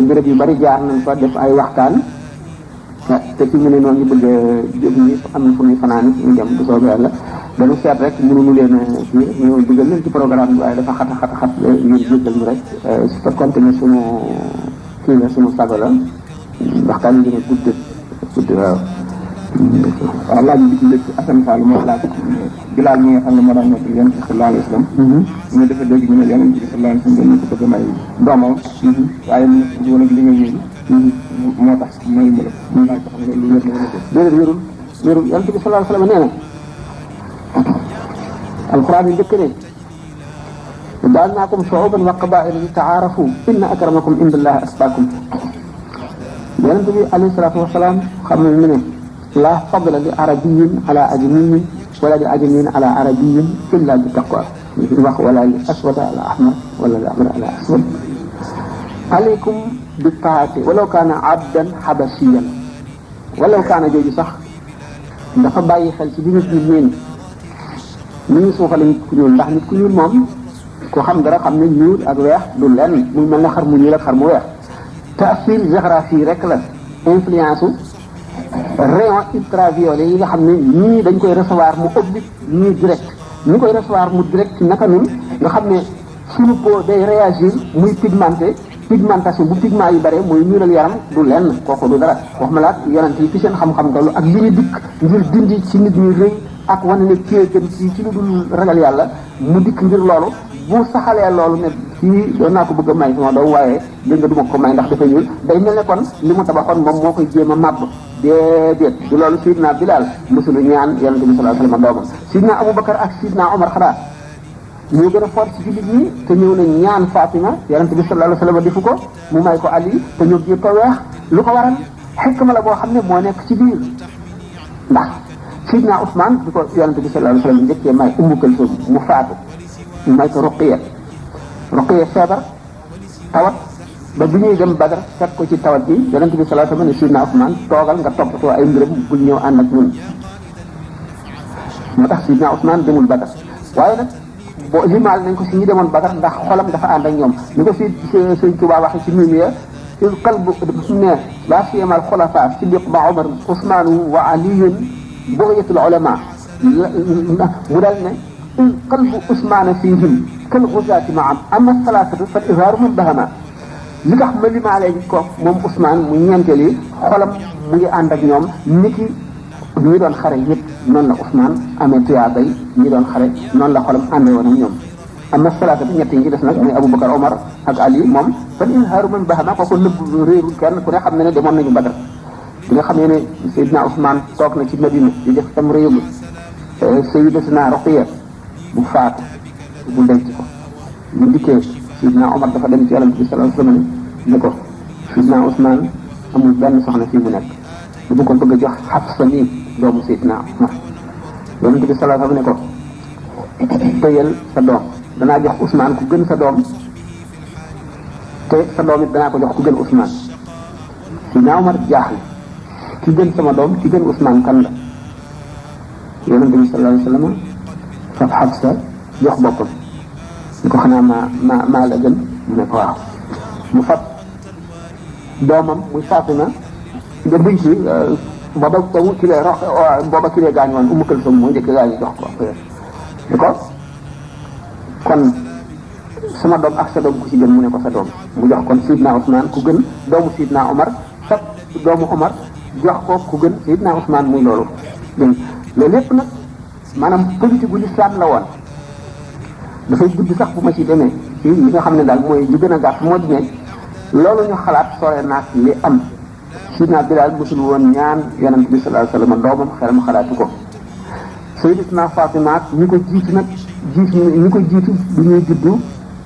béréb yu bari jaar nañ fa def ay waxtaan te ci ñu ne noonu ñu bëgg jóg ñi am na fu ñuy fanaan ñu dem bu soobee yàlla dañu seet rek mënuñu leen kii ñu dugal leen ci programme bi waaye dafa xat ñu jéggal ñu rek su fekkoon ne suñu kii la suñu sago la waxtaan yi gën a gudd waaw laaj bi ci njëkk Assane Sall moo laaj Bilaal mi nga xam ne moo daan nekk yonent bi sallallahu alayhi wa sallam ñu dafa dégg ñu ne yonent bi sallallahu alayhi wa sallam dañu ko bëgg a may doomam waaye mu ne woon ak li nga yéegi moo tax may mu la laaj ko xam ne lu wér la déedéet wérul yonent bi sallallahu alayhi wa sallam nee na alquran yi njëkk ne ja'alnaakum shu'uuban wa qabaa'ila li ta'aarafu inna akramakum indallahi atqaakum yonent bi alayhi salaatu wa salaam xam ne ne la fadla li arabiyyin ala ajamiyyin wala li ajamiyyin ala arabiyyin illa bi taqwa wax wala li aswada ala ahmar wala li ahmar ala aswad alaykum bi taati walaw kaana abdan habashiyan walaw kaana jooju sax dafa bàyyi xel ci bi nit ñi ñeen ni ñu suuxale nit ku ñuul ndax nit ku ñuul moom ku xam dara xam ne ñuul ak weex du lenn muy mel ne xar mu ñuul ak xar mu weex taasir géographie rek la influence rayon ultraviolet yi nga xam ne ñii dañ koy recevoir mu oblique ñii direct ñu koy recevoir mu direct ci naka nun nga xam ne suñu peau day réagir muy pigmentation bu pigment yi bare mooy ñuulal yaram du lenn kooku du dara wax ma la ak yonent yi fi seen xam-xam tollu ak li ñu dikk ngir dindi ci nit ñi rëy ak wane ne kii gën ci lu dul ragal yàlla mu dikk ngir loolu bu saxalee loolu ne fii doon naa ko bëgg a may sama doom waaye dégg nga du ma ko may ndax dafa ñuul day mel ne kon li mu tabaxoon moom moo koy jéem a màbb déedéet du loolu Sidna Bilal musulu ñaan yonente bi sallallahu alayhi wa sallam doomam Sidna Aboubacar ak Sidna Omar xanaa ñoo gën a fort ci jullit ñi te ñëw na ñaan Fatima yonente bi sallallahu alayhi wa sallam defu ko mu may ko Ali te ñoo jël ko weex lu ko waral xikma la boo xam ne moo nekk ci biir ndax Sidna Ousmane di ko yonente bi sallallahu alayhi wa sallam njëkkee may Ummu Kalsum mu faatu mu may ko Ruqiya feebar tawat ba bi ñuy dem Badar fekk ko ci tawat bi yonente bi sallallahu alayhi wa sallam ne Sidna Ousmane toogal nga toppatoo ay mbiram bul ñëw ànd ak ñun moo tax Sidna Ousmane demul Badar waaye nag boo limaal nañ ko si ñi demoon Badar ndax xolam dafa ànd ak ñoom ni ko si Sëñ Tuubaa waxee ci mimiya il qalbu ne laa siyama al xulafa Siddiq ba Omar Ousmane wa Aliyun bughyatul ulama mu dal ne il qalbu Ousmane fihim kal ghuzaati maam ama salaasatu fal izhaaru man bahama li tax ma limaale ko moom Ousmane mu ñeenteel yi xolam mu ngi ànd ak ñoom niki ñi doon xare yëpp noonu la Ousmane amee tuyaaba yi ñi doon xare noonu la xolam àndee woon ak ñoom amma salaata bi ñett yi ci des nag muy Aboubacar Omar ak Ali moom fan izhaaru man bahama kooku nëbb réerul kenn ku ne xam ne ne demoon nañu Badar bi nga xamee ne Seydina Ousmane toog na ci Madina di def tam réew mi Sayyidatuna Ruqiya bu faatu bu denc ko bu dikkee Seydina Omar dafa dem ci Yonent bi sallallahu alayhi wa sallam ne ko Seydina Ousmane amul benn soxna fii mu nekk bu ko bëgg a jox Xafsa nii doomu Seydina Umar yonent bi sallallahu alayhi wa sallam ne ko tëyal sa doom danaa jox Ousmane ku gën sa doom te sa doom it danaa ko jox ku gën Ousmane Seydina Umar jaaxle ki gën sama doom ki gën Ousmane kan la yonent bi sallallahu alayhi wa sallam faf Xafsa jox boppam ni ko xanaa maa la gën mu ne ko waaw mu fab doomam muy Fatima nga buñ ci booba ki lee gaañ woon Umu Kalsum moo njëkk gaañu jox ko ni ko kon sama doom ak sa doom ku ci gën mu ne ko sa doom mu jox kon Sidna Ousmane ku gën doomu Sidna Omar fab doomu Omar jox ko ku gën Sidna Ousmane muy loolu dégg loolu lépp nag maanaam politique bu l'islam la woon dafay gudd sax bu ma ci demee ci li nga xam ne daal mooy li gën a gàtt moo di ne loolu ñu xalaat sore naag li am Sidna Bilaal musul woon ñaan yonent bi sallallahu alayhi wa sallam doomam xelam xalaatu ko Sayyidatuna Fatima ñi ko jiitu nag ñi ko jiitu du ñuy juddu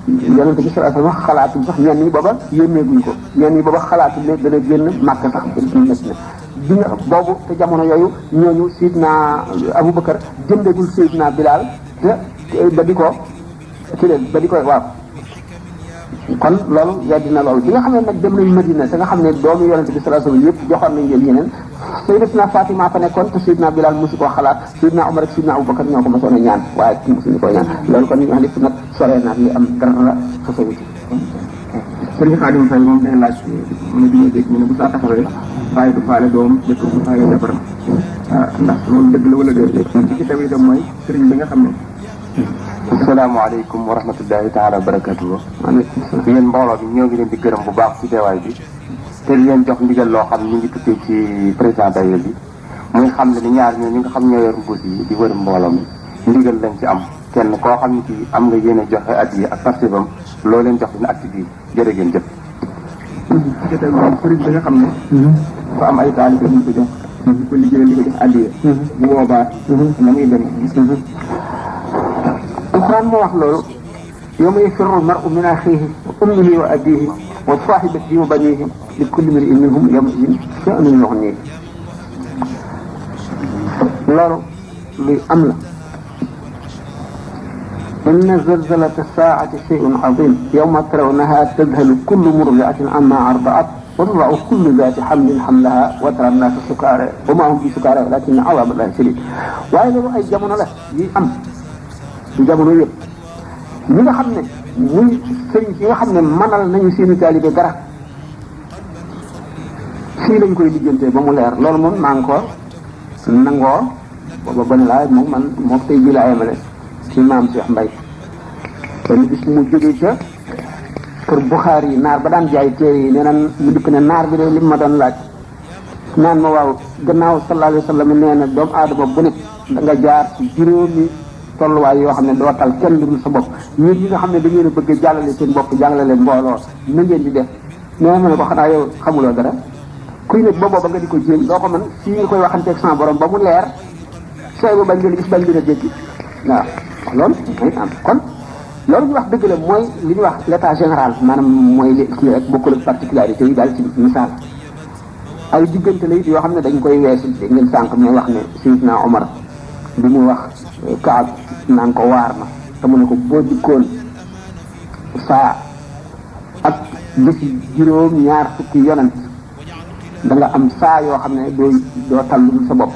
yonent bi sallallahu alayhi wa sallam xalaatu sax ñenn ñi booba yónneeguñ ko ñenn ñi booba xalaatu ne dana génn Màkka sax nekk na bi nga boobu te jamono yooyu ñooñu Sidna Abubakar jëndegul Sayyidina Bilaal te ba di ko ci leen ba di ko waaw kon loolu weddi na loolu bi nga xam ne nag dem nañu Madina te nga xam ne doomu yonent bi sallallahu alayhi wasallam yëpp joxoon nañ leen yeneen Sayyidatuna Fatima fa nekkoon te Sayyidina Bilaal mosu koo xalaat Sayyidina Umar ak Sayyidina Abubakar ñoo ko mosoon a ñaan waaye mosuñu koo ñaan loolu kon ñu wax lépp nag sore naag li am dara sosowuti sëriñ Xaadim Fay moom day laaj mu di dégg ñu ne bu saa taxawee waaye du faale doom dëkk du faale jabaram ndax loolu dëgg la wala déet ci ci tamit mooy sëriñ bi nga xam ne asalaamaaleykum wa rahmatullahi taala wa barakatuhu yéen mbooloo bi ñoo ngi leen di gërëm bu baax ci teewaay bi te di leen jox ndigal loo xam ñu ngi tukkee ci président daayira bi muy xam ne ni ñaar ñoo ñi nga xam ñoo yor mbuus yi di wër mbooloo mi ndigal lañ ci am kenn koo xam ne ci am nga yéene joxe at yi ak partibam loo leen jox dina acte bi jërë ngeen jëf ci tey moom sëriñ bi nga xam ne dafa am ay taalibe ñu ko jox di ko liggéeyal di ko jox addiya bu boobaa na muy demee Alxuraan moo wax loolu yawma yafirru al-mar'u min axiihi wa ummihi wa abiihi wa saahibatihi wa baniihi li kulli imri'in minhum yawma'idin sha'nun yughniihi loolu luy am la inna zalzalata as-saa'ati shay'un 'aziim yawma tarawnahaa tadhalu kullu murdi'atin 'ammaa arda'at wa tada'u kullu zaati hamlin hamlahaa wa tara an-naasa sukaaraa wa maa hum bi sukaaraa walaakinna 'adhaaba Allaahi shadiid waaye loolu ay jamono la yi am ci jamono yëpp ñi nga xam ne muy sëriñ si nga xam ne mënal nañu seeni taalibe dara fii lañ koy liggéeyantee ba mu leer loolu moom maa ngi ko nangoo booba ba ne laa moom man moo tey ji la ayamale ci maam Cheikh Mbaye benn bis mu jógee ca kër Buxaari yi naar ba daan jaay téere yi nee na mu dikk ne naar bi de li ma doon laaj naan ma waaw gannaaw sallallahu alayhi wa sallam nee na doomu aadama bu nekk da nga jaar ci juróomi tolluwaay yoo xam ne doo tal kenn lu dul sa bopp ñun ñi nga xam ne da ngeen a bëgg a jàllale seen bopp jàllale leen mbooloo na ngeen di def nee ma ne ko xanaa yow xamuloo dara kuy nekk ba booba nga di ko jéem doo ko mën fii nga koy waxanteeg sama borom ba mu leer sooy ba bañ nga gis bañ dina dégg waaw loolu day am kon loolu ñu wax dëgg la mooy li ñuy wax l'état général maanaam mooy li kii rek bokkul ak particularité yi daal ci misaal ay diggante la it yoo xam ne dañ koy weesu dégg ngeen sànq may wax ne Seydina Omar bi mu wax Kaab naan ko waar ma te mu ne ko boo dikkoon saa ak bési juróom ñaar fukki yonent da nga am saa yoo xam ne doo tal lu sa bopp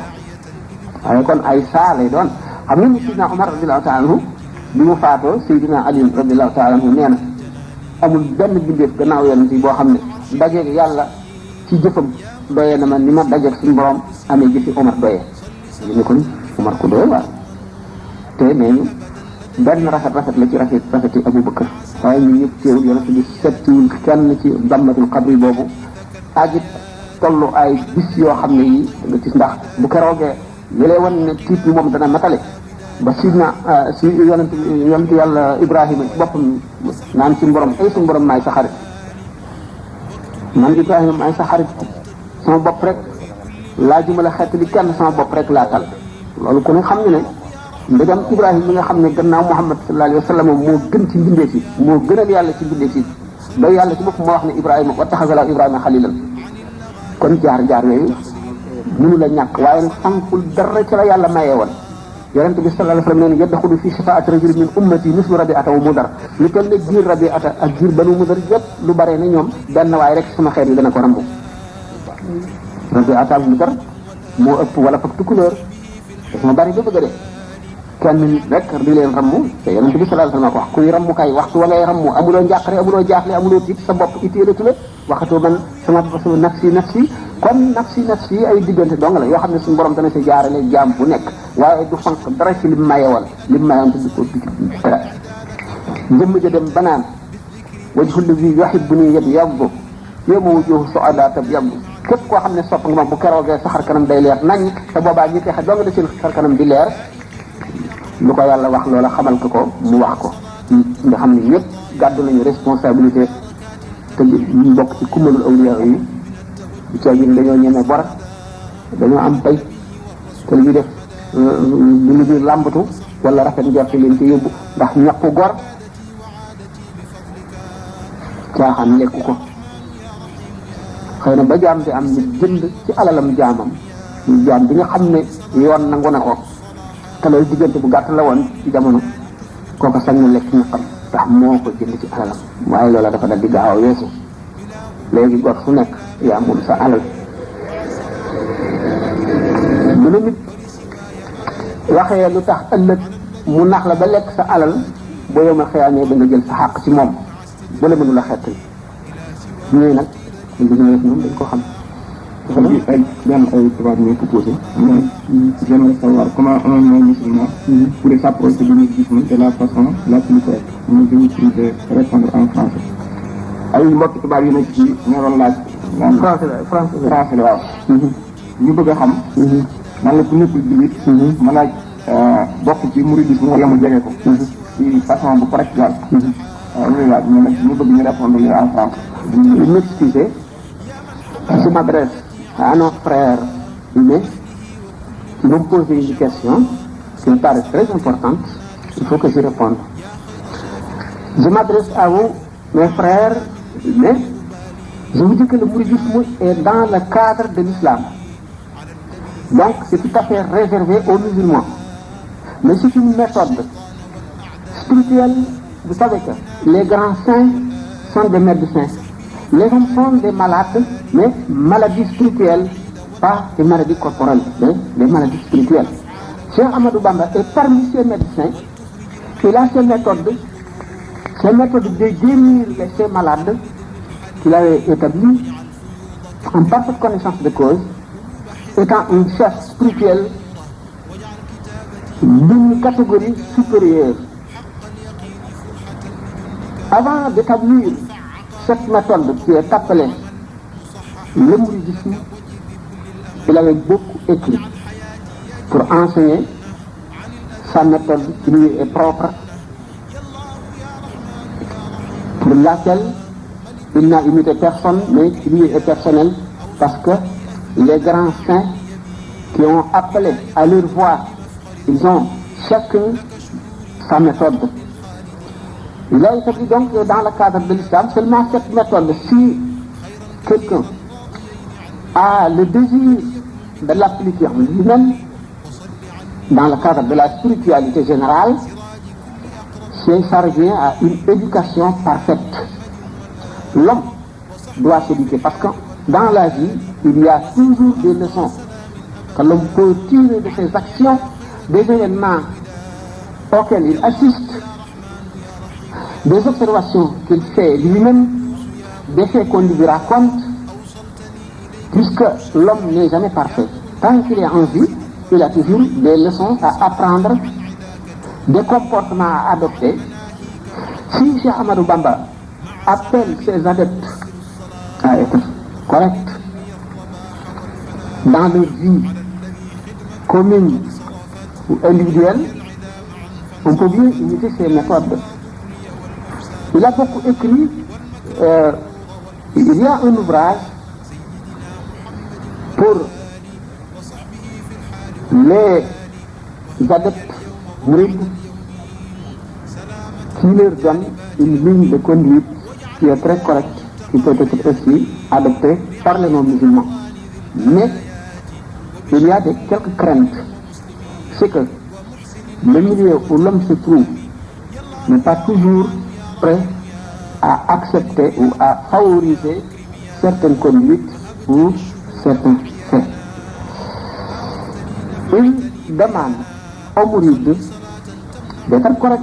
waaye kon ay saa lay doon xam nga ni Seydina Omar radiyallahu ta'ala anhu bi mu faatoo Seydina Ali radiyallahu ta'ala anhu nee na amul benn bindeef gannaaw yonent yi boo xam ne dajeeg yàlla ci jëfam doyee na ma ni ma dajeeg suñu borom amee jëfi Omar doyee ñu ne kon Omar ku doy waar te nee ñu benn rafet la ci rafeti Abubakar waaye ñu ñëpp teewul yonent bi settiwul kenn ci dammatul xabri boobu agit tollu ay bis yoo xam ne yi nga gis ndax bu keroogee li lay wan ne tiit bi moom dana matale ba sidna si yonent yàlla Ibrahima ci boppam naan ci borom ay suñu borom maay sa xarit man Ibrahima maay sa xarit sama bopp rek laajuma la xeet li kenn sama bopp rek laa tal loolu ku ne xam ne ndegam Ibrahima mi nga xam ne gannaaw Muhammad sallallahu alayhi wa sallam moo gën ci mbindeef yi moo gënal yàlla ci mbindeef yi ba yàlla ci bopp moo wax ne Ibrahima wa taxazala Ibrahima xalilan kon jaar yooyu mënu la ñàkk waaye nag sànkul dara ci la yàlla mayee woon yonente bi sallallahu alayhi wa sallam nee na yadxulu fi shifaati rajul min ummati mislu rabiata wa mudar lu toll ne giir rabiata ak giir banu mudar yëpp lu bare ne ñoom benn waaye rek sama xeet yi dana ko rambu rabiata ak mudar moo ëpp wala fak tukulóor daf ma bari ba bëgg a def kenn nit rek di leen rammu te yonente bi sallallahu alayhi wa sallam ko wax kuy rammu kay waxtu wa ngay rammu amuloo njàqare amuloo jaaxle amuloo tiit sa bopp itteelatu la waxatoo man sama nafsi kon nafsi ay diggante dong la yoo xam ne suñu borom dana si jaarale jaam bu nekk waaye du fanq dara ci lim mayewoon lim mayewoon te du ko dara jëmm ja dem banaan wajhu llazi yuhibbuni yabyaddu yawma wujuhu su'adaa tabyaddu képp koo xam ne sopp nga ma bu keroogee sa xar kanam day leer nañ te boobaa ñi texe dong da seen xar kanam di leer lu ko yàlla wax loola xamal ko mu wax ko nga xam ne ñëpp gàddu nañu responsabilité te ñu bokk ci kumalul awliya yi du caa gën dañoo ñeme bor dañoo am pay te li ñuy def lu ñuy làmbatu wala rafet njort leen ci yóbbu ndax ñàkku gor caaxaan lekku ko xëy na ba jaam di am ni jënd ci alalam jaamam jaam bi nga xam ne yoon nangu na ko te loolu diggante bu gàtt la woon ci jamono kooka sañ na lekk ñu xam ndax moo ko jënd ci alalam waaye loola dafa dal di gaaw a weesu léegi gor su nekk yaa moom sa alal bu la nit waxee lu tax ëllëg mu nax la ba lekk sa alal boo yow ma xëyaanee ba nga jël sa xàq ci moom bu la mënu la xettali ñooy nag li ñu def moom dañ ko xam dafa di ay tubaab ñoo proposé mais j'aimerais savoir comment un musulman pourrait s'approcher du mouridisme de la façon la plus correcte ñu dañu de répondre en français ay mbokk tubaab yi nekk ci ñoo doon laaj français la waaw ñu bëgg a xam man la ku nekkul jullit mën a bokk ci mouridisme wala mu jege ko ci façon bu correcte daal waaw ñuy laaj ñu nag ñu bëgg ñu répondre li en français m'excuser je m'adresse à nos frères humains qui m'ont posé une question qui me paraît très importante. Il faut que j'y réponde. Je m'adresse à vous, mes frères humains. Je vous dis que le mouridisme est dans le cadre de l'islam. Donc, c'est tout à fait réservé aux musulmans. Mais c'est une méthode spirituelle. Vous savez que les grands saints sont des médecins. Les hommes sont des malades, mais maladies spirituelles, pas des maladies corporelles, mais des maladies spirituelles. Cheikh Ahmadou Bamba est parmi ces médecins. Il a ces méthodes de guérir ces malades qu'il avait établies en parfaite connaissance de cause, étant un chef spirituel d'une catégorie supérieure. Avant d'établir cette méthode qui est appelée le mouridisme, il avait beaucoup écrit pour enseigner sa méthode qui lui est propre, pour laquelle il n'a imité personne, mais qui lui est personnel, parce que les grands saints qui ont appelé à leur voix, ils ont chacun sa méthode. Il a établi donc dans le cadre de l'islam seulement cette méthode. Si quelqu'un a le désir de l'appliquer en lui-même, dans le cadre de la spiritualité générale, ça revient à une éducation parfaite. L'homme doit s'éduquer parce que dans la vie, il y a toujours des leçons que l'homme peut tirer de ses actions, des événements auxquels il assiste, des observations qu'il fait lui-même, des faits qu'on lui raconte, puisque l'homme n'est jamais parfait. Tant qu'il est en vie, il a toujours des leçons à apprendre, des comportements à adopter. Si Cheikh Ahmadou Bamba appelle ses adeptes à être corrects dans leur vie commune ou individuelle, on peut bien imiter ces méthodes. Il a beaucoup écrit, il y a un ouvrage pour les adeptes mourides qui leur donne une ligne de conduite qui est très correcte, qui peut être aussi adoptée par les non-musulmans. Mais il y a quelques craintes. C'est que le milieu où l'homme se trouve n'est pas toujours prêt à accepter ou à favoriser certaines conduites ou certains faits. Il demande au mouride d'être correct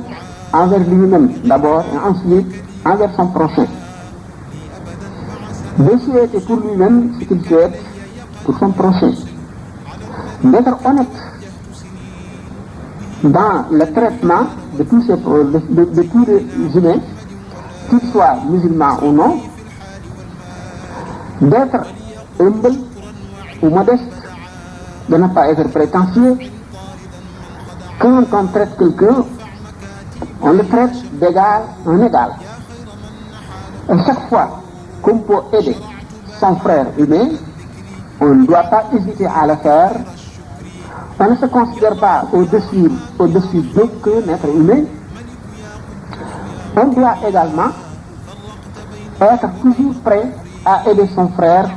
envers lui-même d'abord et ensuite envers son prochain. De souhaiter pour lui-même ce qu'il souhaite pour son prochain. D'être honnête dans le traitement de tous les humains, qu'ils soient musulmans ou non, d'être humble ou modeste, de ne pas être prétentieux. Quand on traite quelqu'un, on le traite d'égal en égal. Et chaque fois qu'on peut aider son frère humain, on ne doit pas hésiter à le faire. On ne se considère pas au-dessus d'aucun être humain. On doit également être toujours prêt à aider son frère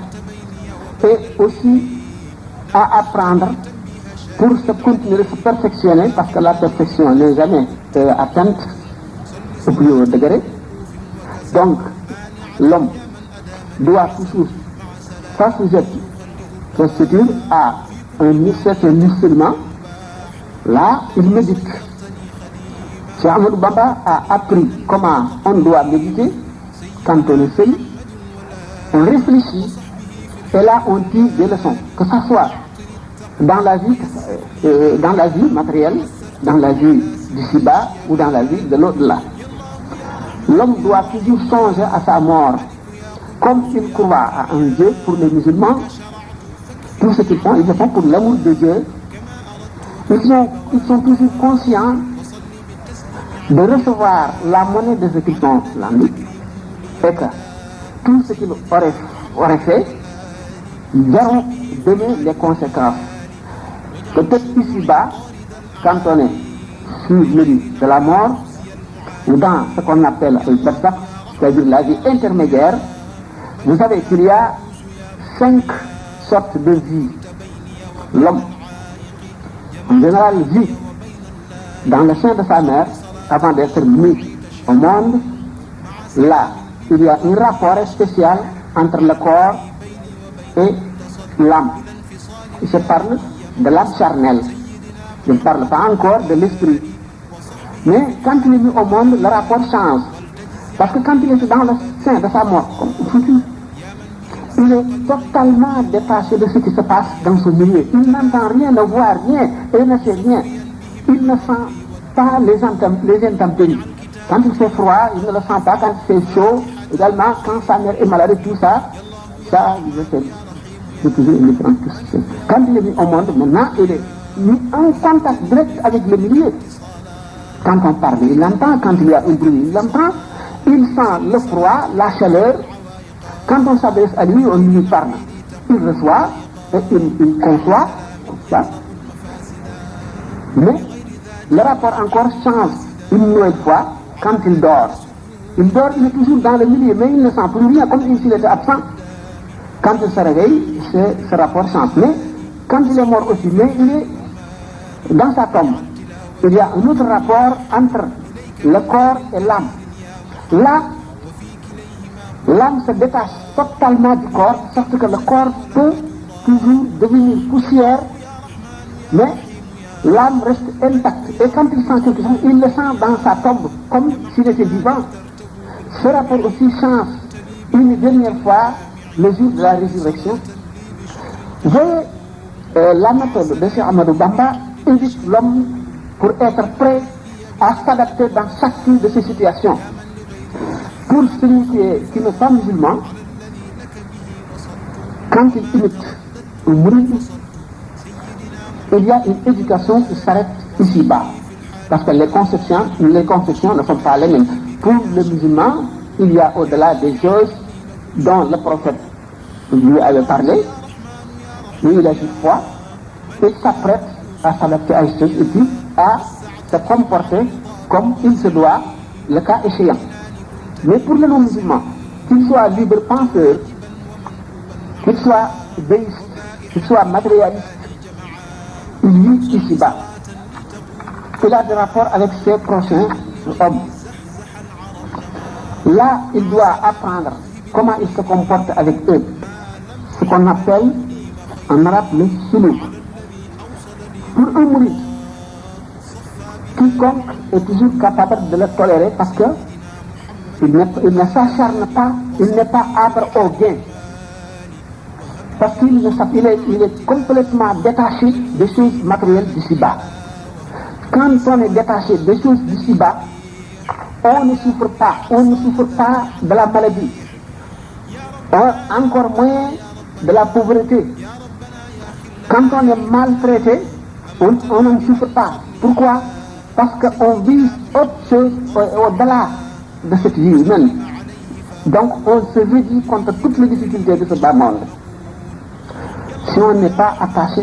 et aussi à apprendre pour se continuer, se perfectionner, parce que la perfection n'est jamais atteinte au plus haut degré. Donc, l'homme doit toujours s'assujettir à un certain musulman. Là, il médite. Cheikh Ahmadou Bamba a appris comment on doit méditer quand on est seul. On réfléchit et là on tire des leçons, que ce soit dans la vie matérielle, dans la vie d'ici-bas ou dans la vie de l'au-delà. L'homme doit toujours songer à sa mort. Comme il croit à un Dieu, pour les musulmans, tout ce qu'ils font, ils le font pour l'amour de Dieu. Ils sont toujours conscients de recevoir la monnaie de ce qu'ils font islamique et que tout ce qu'ils auraient fait, ils auront donné les conséquences. Peut-être ici-bas, quand on est sur le lit de la mort, ou dans ce qu'on appelle le barzakh, c'est-à-dire la vie intermédiaire, vous savez qu'il y a 5 sortes de vie. L'homme, en général, vit dans le sein de sa mère avant d'être mis au monde. Là, il y a un rapport spécial entre le corps et l'âme. Il se parle de l'âme charnelle. Il ne parle pas encore de l'esprit. Mais quand il est mis au monde, le rapport change. Parce que quand il est dans le sein de sa mort, il est totalement détaché de ce qui se passe dans ce milieu. Il n'entend rien, ne voit rien et ne sait rien. Il ne sent pas les intempéries. Quand il fait froid, il ne le sent pas. Quand il fait chaud, également, quand sa mère est malade, tout ça, il le fait. C'est toujours une différence. Quand il est mis au monde, maintenant, il est mis en contact direct avec le milieu. Quand on parle, il l'entend. Quand il y a un bruit, il l'entend. Il sent le froid, la chaleur. Quand on s'adresse à lui, on lui parle. Il reçoit et il conçoit. Mais le rapport encore change une nouvelle fois quand il dort. Il dort, il est toujours dans le milieu, mais il ne sent plus rien, comme s'il était absent. Quand il se réveille, ce rapport change. Mais quand il est mort aussi, mais il est dans sa tombe. Il y a un autre rapport entre le corps et l'âme. Là, l'âme se détache totalement du corps, sorte que le corps peut toujours devenir poussière, mais l'âme reste intacte. Et quand il sent quelque chose, il le sent dans sa tombe, comme s'il était vivant. Ce rapport aussi change une dernière fois le jour de la résurrection. Vous voyez, la méthode de Cheikh Ahmadou Bamba invite l'homme pour être prêt à s'adapter dans chacune de ces situations. Pour celui qui n'est pas musulman, quand il imite un mouride, il y a une éducation qui s'arrête ici-bas. Parce que les conceptions ne sont pas les mêmes. Pour le musulman, il y a au-delà des choses dont le prophète lui avait parlé. Lui, il a juste foi. Il s'apprête à s'adapter à ces choses et puis à se comporter comme il se doit, le cas échéant. Mais pour le non-musulman, qu'il soit libre penseur, qu'il soit déiste, qu'il soit matérialiste, ici-bas. Il a des rapports avec ses prochains hommes. Là, il doit apprendre comment il se comporte avec eux. Ce qu'on appelle en arabe le suluk. Pour un mouride, quiconque est toujours capable de le tolérer parce que il ne s'acharne pas, il n'est pas âpre au gain. Parce qu'il est complètement détaché des choses matérielles d'ici-bas. Quand on est détaché des choses d'ici-bas, on ne souffre pas de la maladie, encore moins de la pauvreté. Quand on est maltraité, on ne souffre pas. Pourquoi? Parce qu'on vit autre chose au-delà de cette vie humaine. Donc on se réduit contre toutes les difficultés de ce bas monde. Si on n'est pas attaché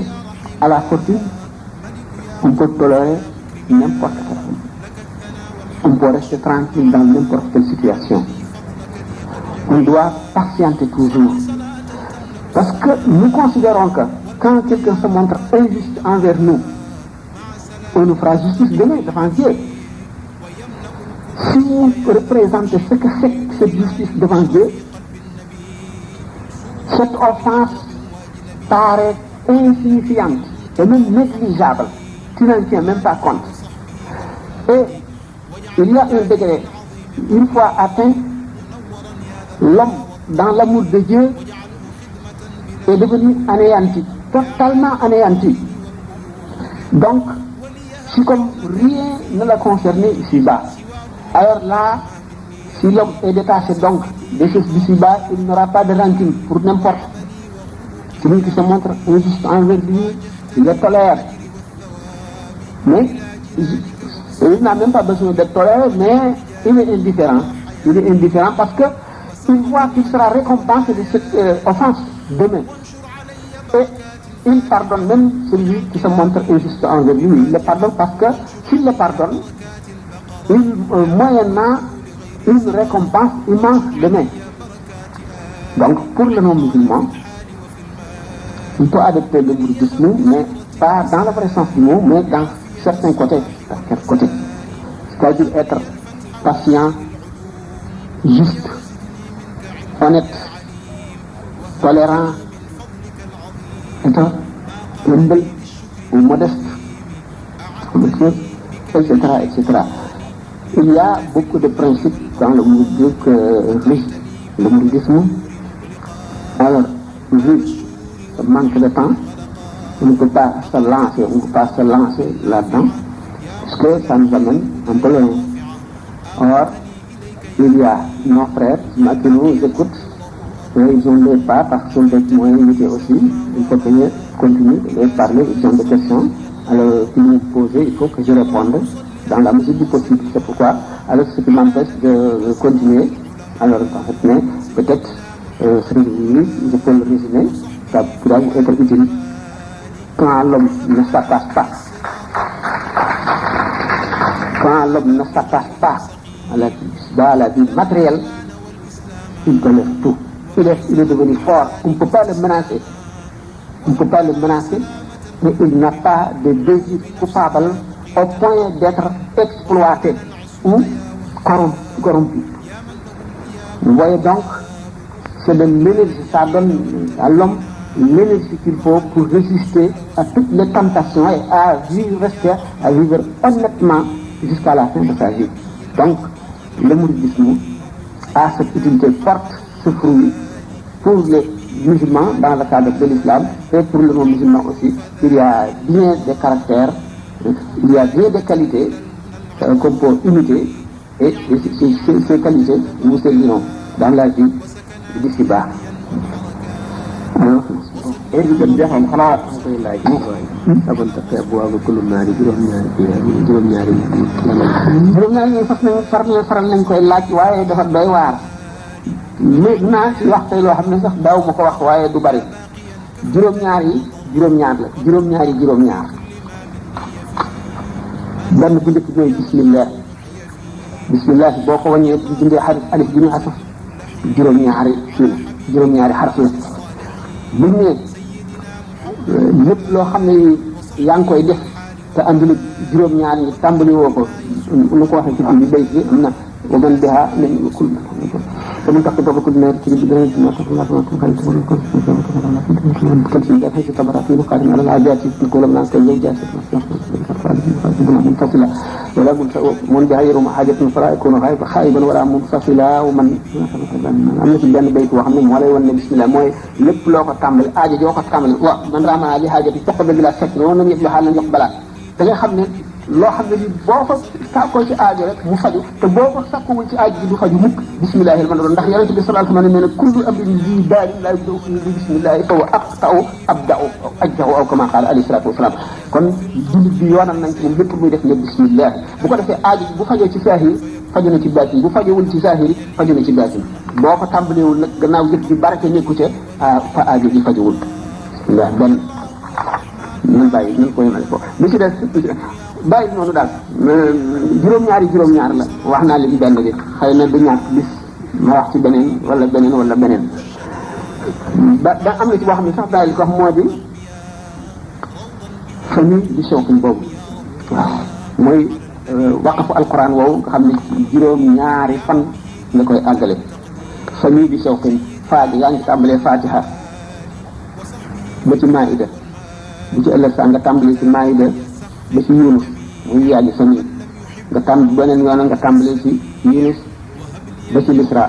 à la fortune, on peut tolérer n'importe quoi. On peut rester tranquille dans n'importe quelle situation. On doit patienter toujours. Parce que nous considérons que quand quelqu'un se montre injuste envers nous, on nous fera justice demain devant Dieu. Si vous représentez ce que c'est que cette justice devant Dieu, cette offense paraît insignifiante et même négligeable. Tu n'en tiens même pas compte. Et il y a un degré, une fois atteint, l'homme, dans l'amour de Dieu, est devenu anéanti, totalement anéanti. Donc, si comme rien ne l'a concerné ici-bas, alors là, si l'homme est détaché donc des choses d'ici-bas, il n'aura pas de rancune pour n'importe. Celui qui se montre injuste envers lui, il le tolère. Mais il n'a même pas besoin d'être toléré, mais il est indifférent. Il est indifférent parce que il voit qu'il sera récompensé de cette offense demain. Et il pardonne même celui qui se montre injuste envers lui. Il le pardonne parce que s'il le pardonne, moyennant une récompense immense demain. Donc pour le non-musulman, il peut adopter le bouddhisme, mais pas dans le vrai sens du mot, mais dans certains côtés. C'est-à-dire être patient, juste, honnête, tolérant, être humble ou modeste, etc., etc. Il y a beaucoup de principes dans le mouridisme. Alors, vu le manque de temps, on ne peut pas se lancer là-dedans, parce que ça nous amène un peu loin. Or, il y a nos frères qui nous écoutent, et ils ont des pas, parce qu'ils sont des moyens limités aussi, il faut que je continue de les parler, ils ont des questions, alors qu'ils me posent, il faut que je réponde dans la mesure du possible. C'est pourquoi, alors ce qui m'empêche de continuer, alors en fait, mais peut-être, je peux le résumer, ça pourra vous être utile. Quand l'homme ne s'attache pas à la vie matérielle, il tolère tout. Il est devenu fort. On ne peut pas le menacer. Mais il n'a pas de désir coupable au point d'être exploité ou corrompu. Vous voyez donc, c'est de l'énergie, ça donne à l'homme l'énergie qu'il faut pour résister à toutes les tentations et à vivre honnêtement jusqu'à la fin de sa vie. Donc, le mouridisme a cette utilité forte, ce fruit, pour les musulmans dans le cadre de l'islam et pour les non-musulmans aussi. Il y a bien des caractères, il y a bien des qualités qu'on peut imiter et ces qualités nous serviront dans la vie d'ici-bas. heure bi jot jeexam xanaa koy laaj sabon takke bu waaga juróom-ñaari faral nañ koy laaj waaye dafa doy waar léegi naa ci wax tey loo xam ne sax daaw ma ko wax waaye du bari juróom-ñaar benn bu njëkk mooy bismillah boo ko wàññee bu bindee alif bi ñu asaf juróom-ñaari xarf la buñ ne lépp loo xam ne yaa ngi koy def te andul juróom-ñaar ñi tàmbali woo ko lu ko waxee ci bi bay bi am na wa man biha nañ kul ومن تحت باب كل نار تجد بدرجة ما تقول الله سبحانه وتعالى تقول لكم كل شيء ده حيث طبرات في قادم على العادات تقول من كل جالس منفصلا ولا منبهر مع حاجة فلا يكون خائبا ولا منفصلا ومن am na ci benn bayt boo xam ne moo lay wan ne bismillah mooy lépp loo ko tàmbali aajo joo ko tàmbali waaw man rama li xaajati toq bëgg laa fekk noonu nañ yëpp la xaal nañ yox balaa da nga xam ne loo xam ne bi boo ko sàkkoo ci aajo rek mu faju te boo ko sàkkuwul ci aajo bi du faju mukk bismillahi rahmani rahim ndax yonente bi sallallahu alayhi wa sallam nee na kullu amrin li baalin laa yubda'u fiihi bi bismillahi fa huwa aqta'u abda'u ajdahu aw kama qaala alayhi salaatu wasalaam kon jullit bi yoonal nañ ci moom lépp muy def ne bismillah bu ko defee aajo bi bu fajoo ci saahir faju na ci baatin bu fajowul ci saahir faju na ci baatin boo ko tàmbaleewul nag gannaaw yëpp bi barke nekku ca fa aajo bi fajowul bismillah bon nan bàyyi nan ko yemale foofu li ci des bàyyi noonu daal juróom-ñaar la wax naa li ci benn bi xëy na du ñàkk bis ma wax ci beneen wala beneen ba am na ci boo xam ne sax daal li ko wax moo di famille di sookum boobu waaw mooy waqafu alquran woowu nga xam ne juróom-ñaari fan nga koy àggale famille di sookum faati yaa ngi tàmbalee fatiha ba ci maida bu ci ëllëg sax nga tàmbalee ci maida ba ci yunus muy yaaji sami nga beneen yoon nga tàmbalee ci yunus ba ci lisra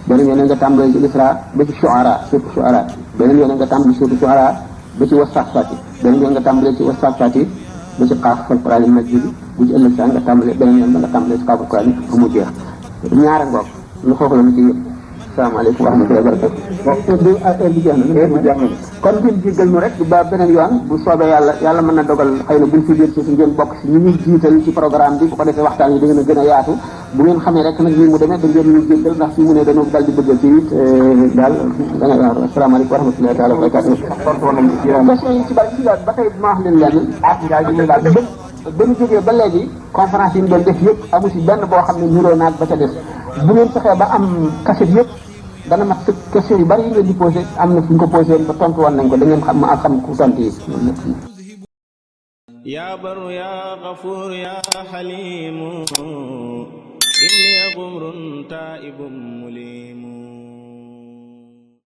beneen yoon nga tàmbalee ci lisra ba ci shuara surtout shuara beneen yoon nga tàmbalee surtout shuara ba ci wasafati beneen yoon nga tàmbalee ci wasafati ba ci xaaf fal qur'an majid bu ci ëllëg sax nga tàmbalee beneen yoon nga tàmbalee ci xaafal qur'an ba mu jeex ñaara ngoog lu foofu la mu ci yëpp salaamaaleykum wa rahmatullahi wa barakatuh kon ngeen jéggal ñu rek ba beneen yoon bu soobee yàlla mën na dogal xëy na buñ fi jël ci ngeen bokk si ñu ñuy jiital ci programme bi bu ko defee waxtaan yi da ngeen a gën a yaatu bu ngeen xamee rek nag nii mu demee da ngeen ñu jéggal ndax fi mu ne dañoo dal di bëggal ci it daal da nga waaw asalaamaaleykum wa rahmatullahi taala wa barakatuh question yi ci bari ci ba tey ma wax leen lenn daal ba ñu jógee ba léegi conférence yi ñu doon def yëpp amu si benn boo xam ne nuroo naag ba ca des bu ngeen fexee ba am cassette yëpp dana mat question yu bari yi ngeen di posé am na fu ñu ko posé ba tontu woon nañ ko da ngeen xam ku tontu yi. يا بر يا غفور يا حليم إني غمر تائب مليم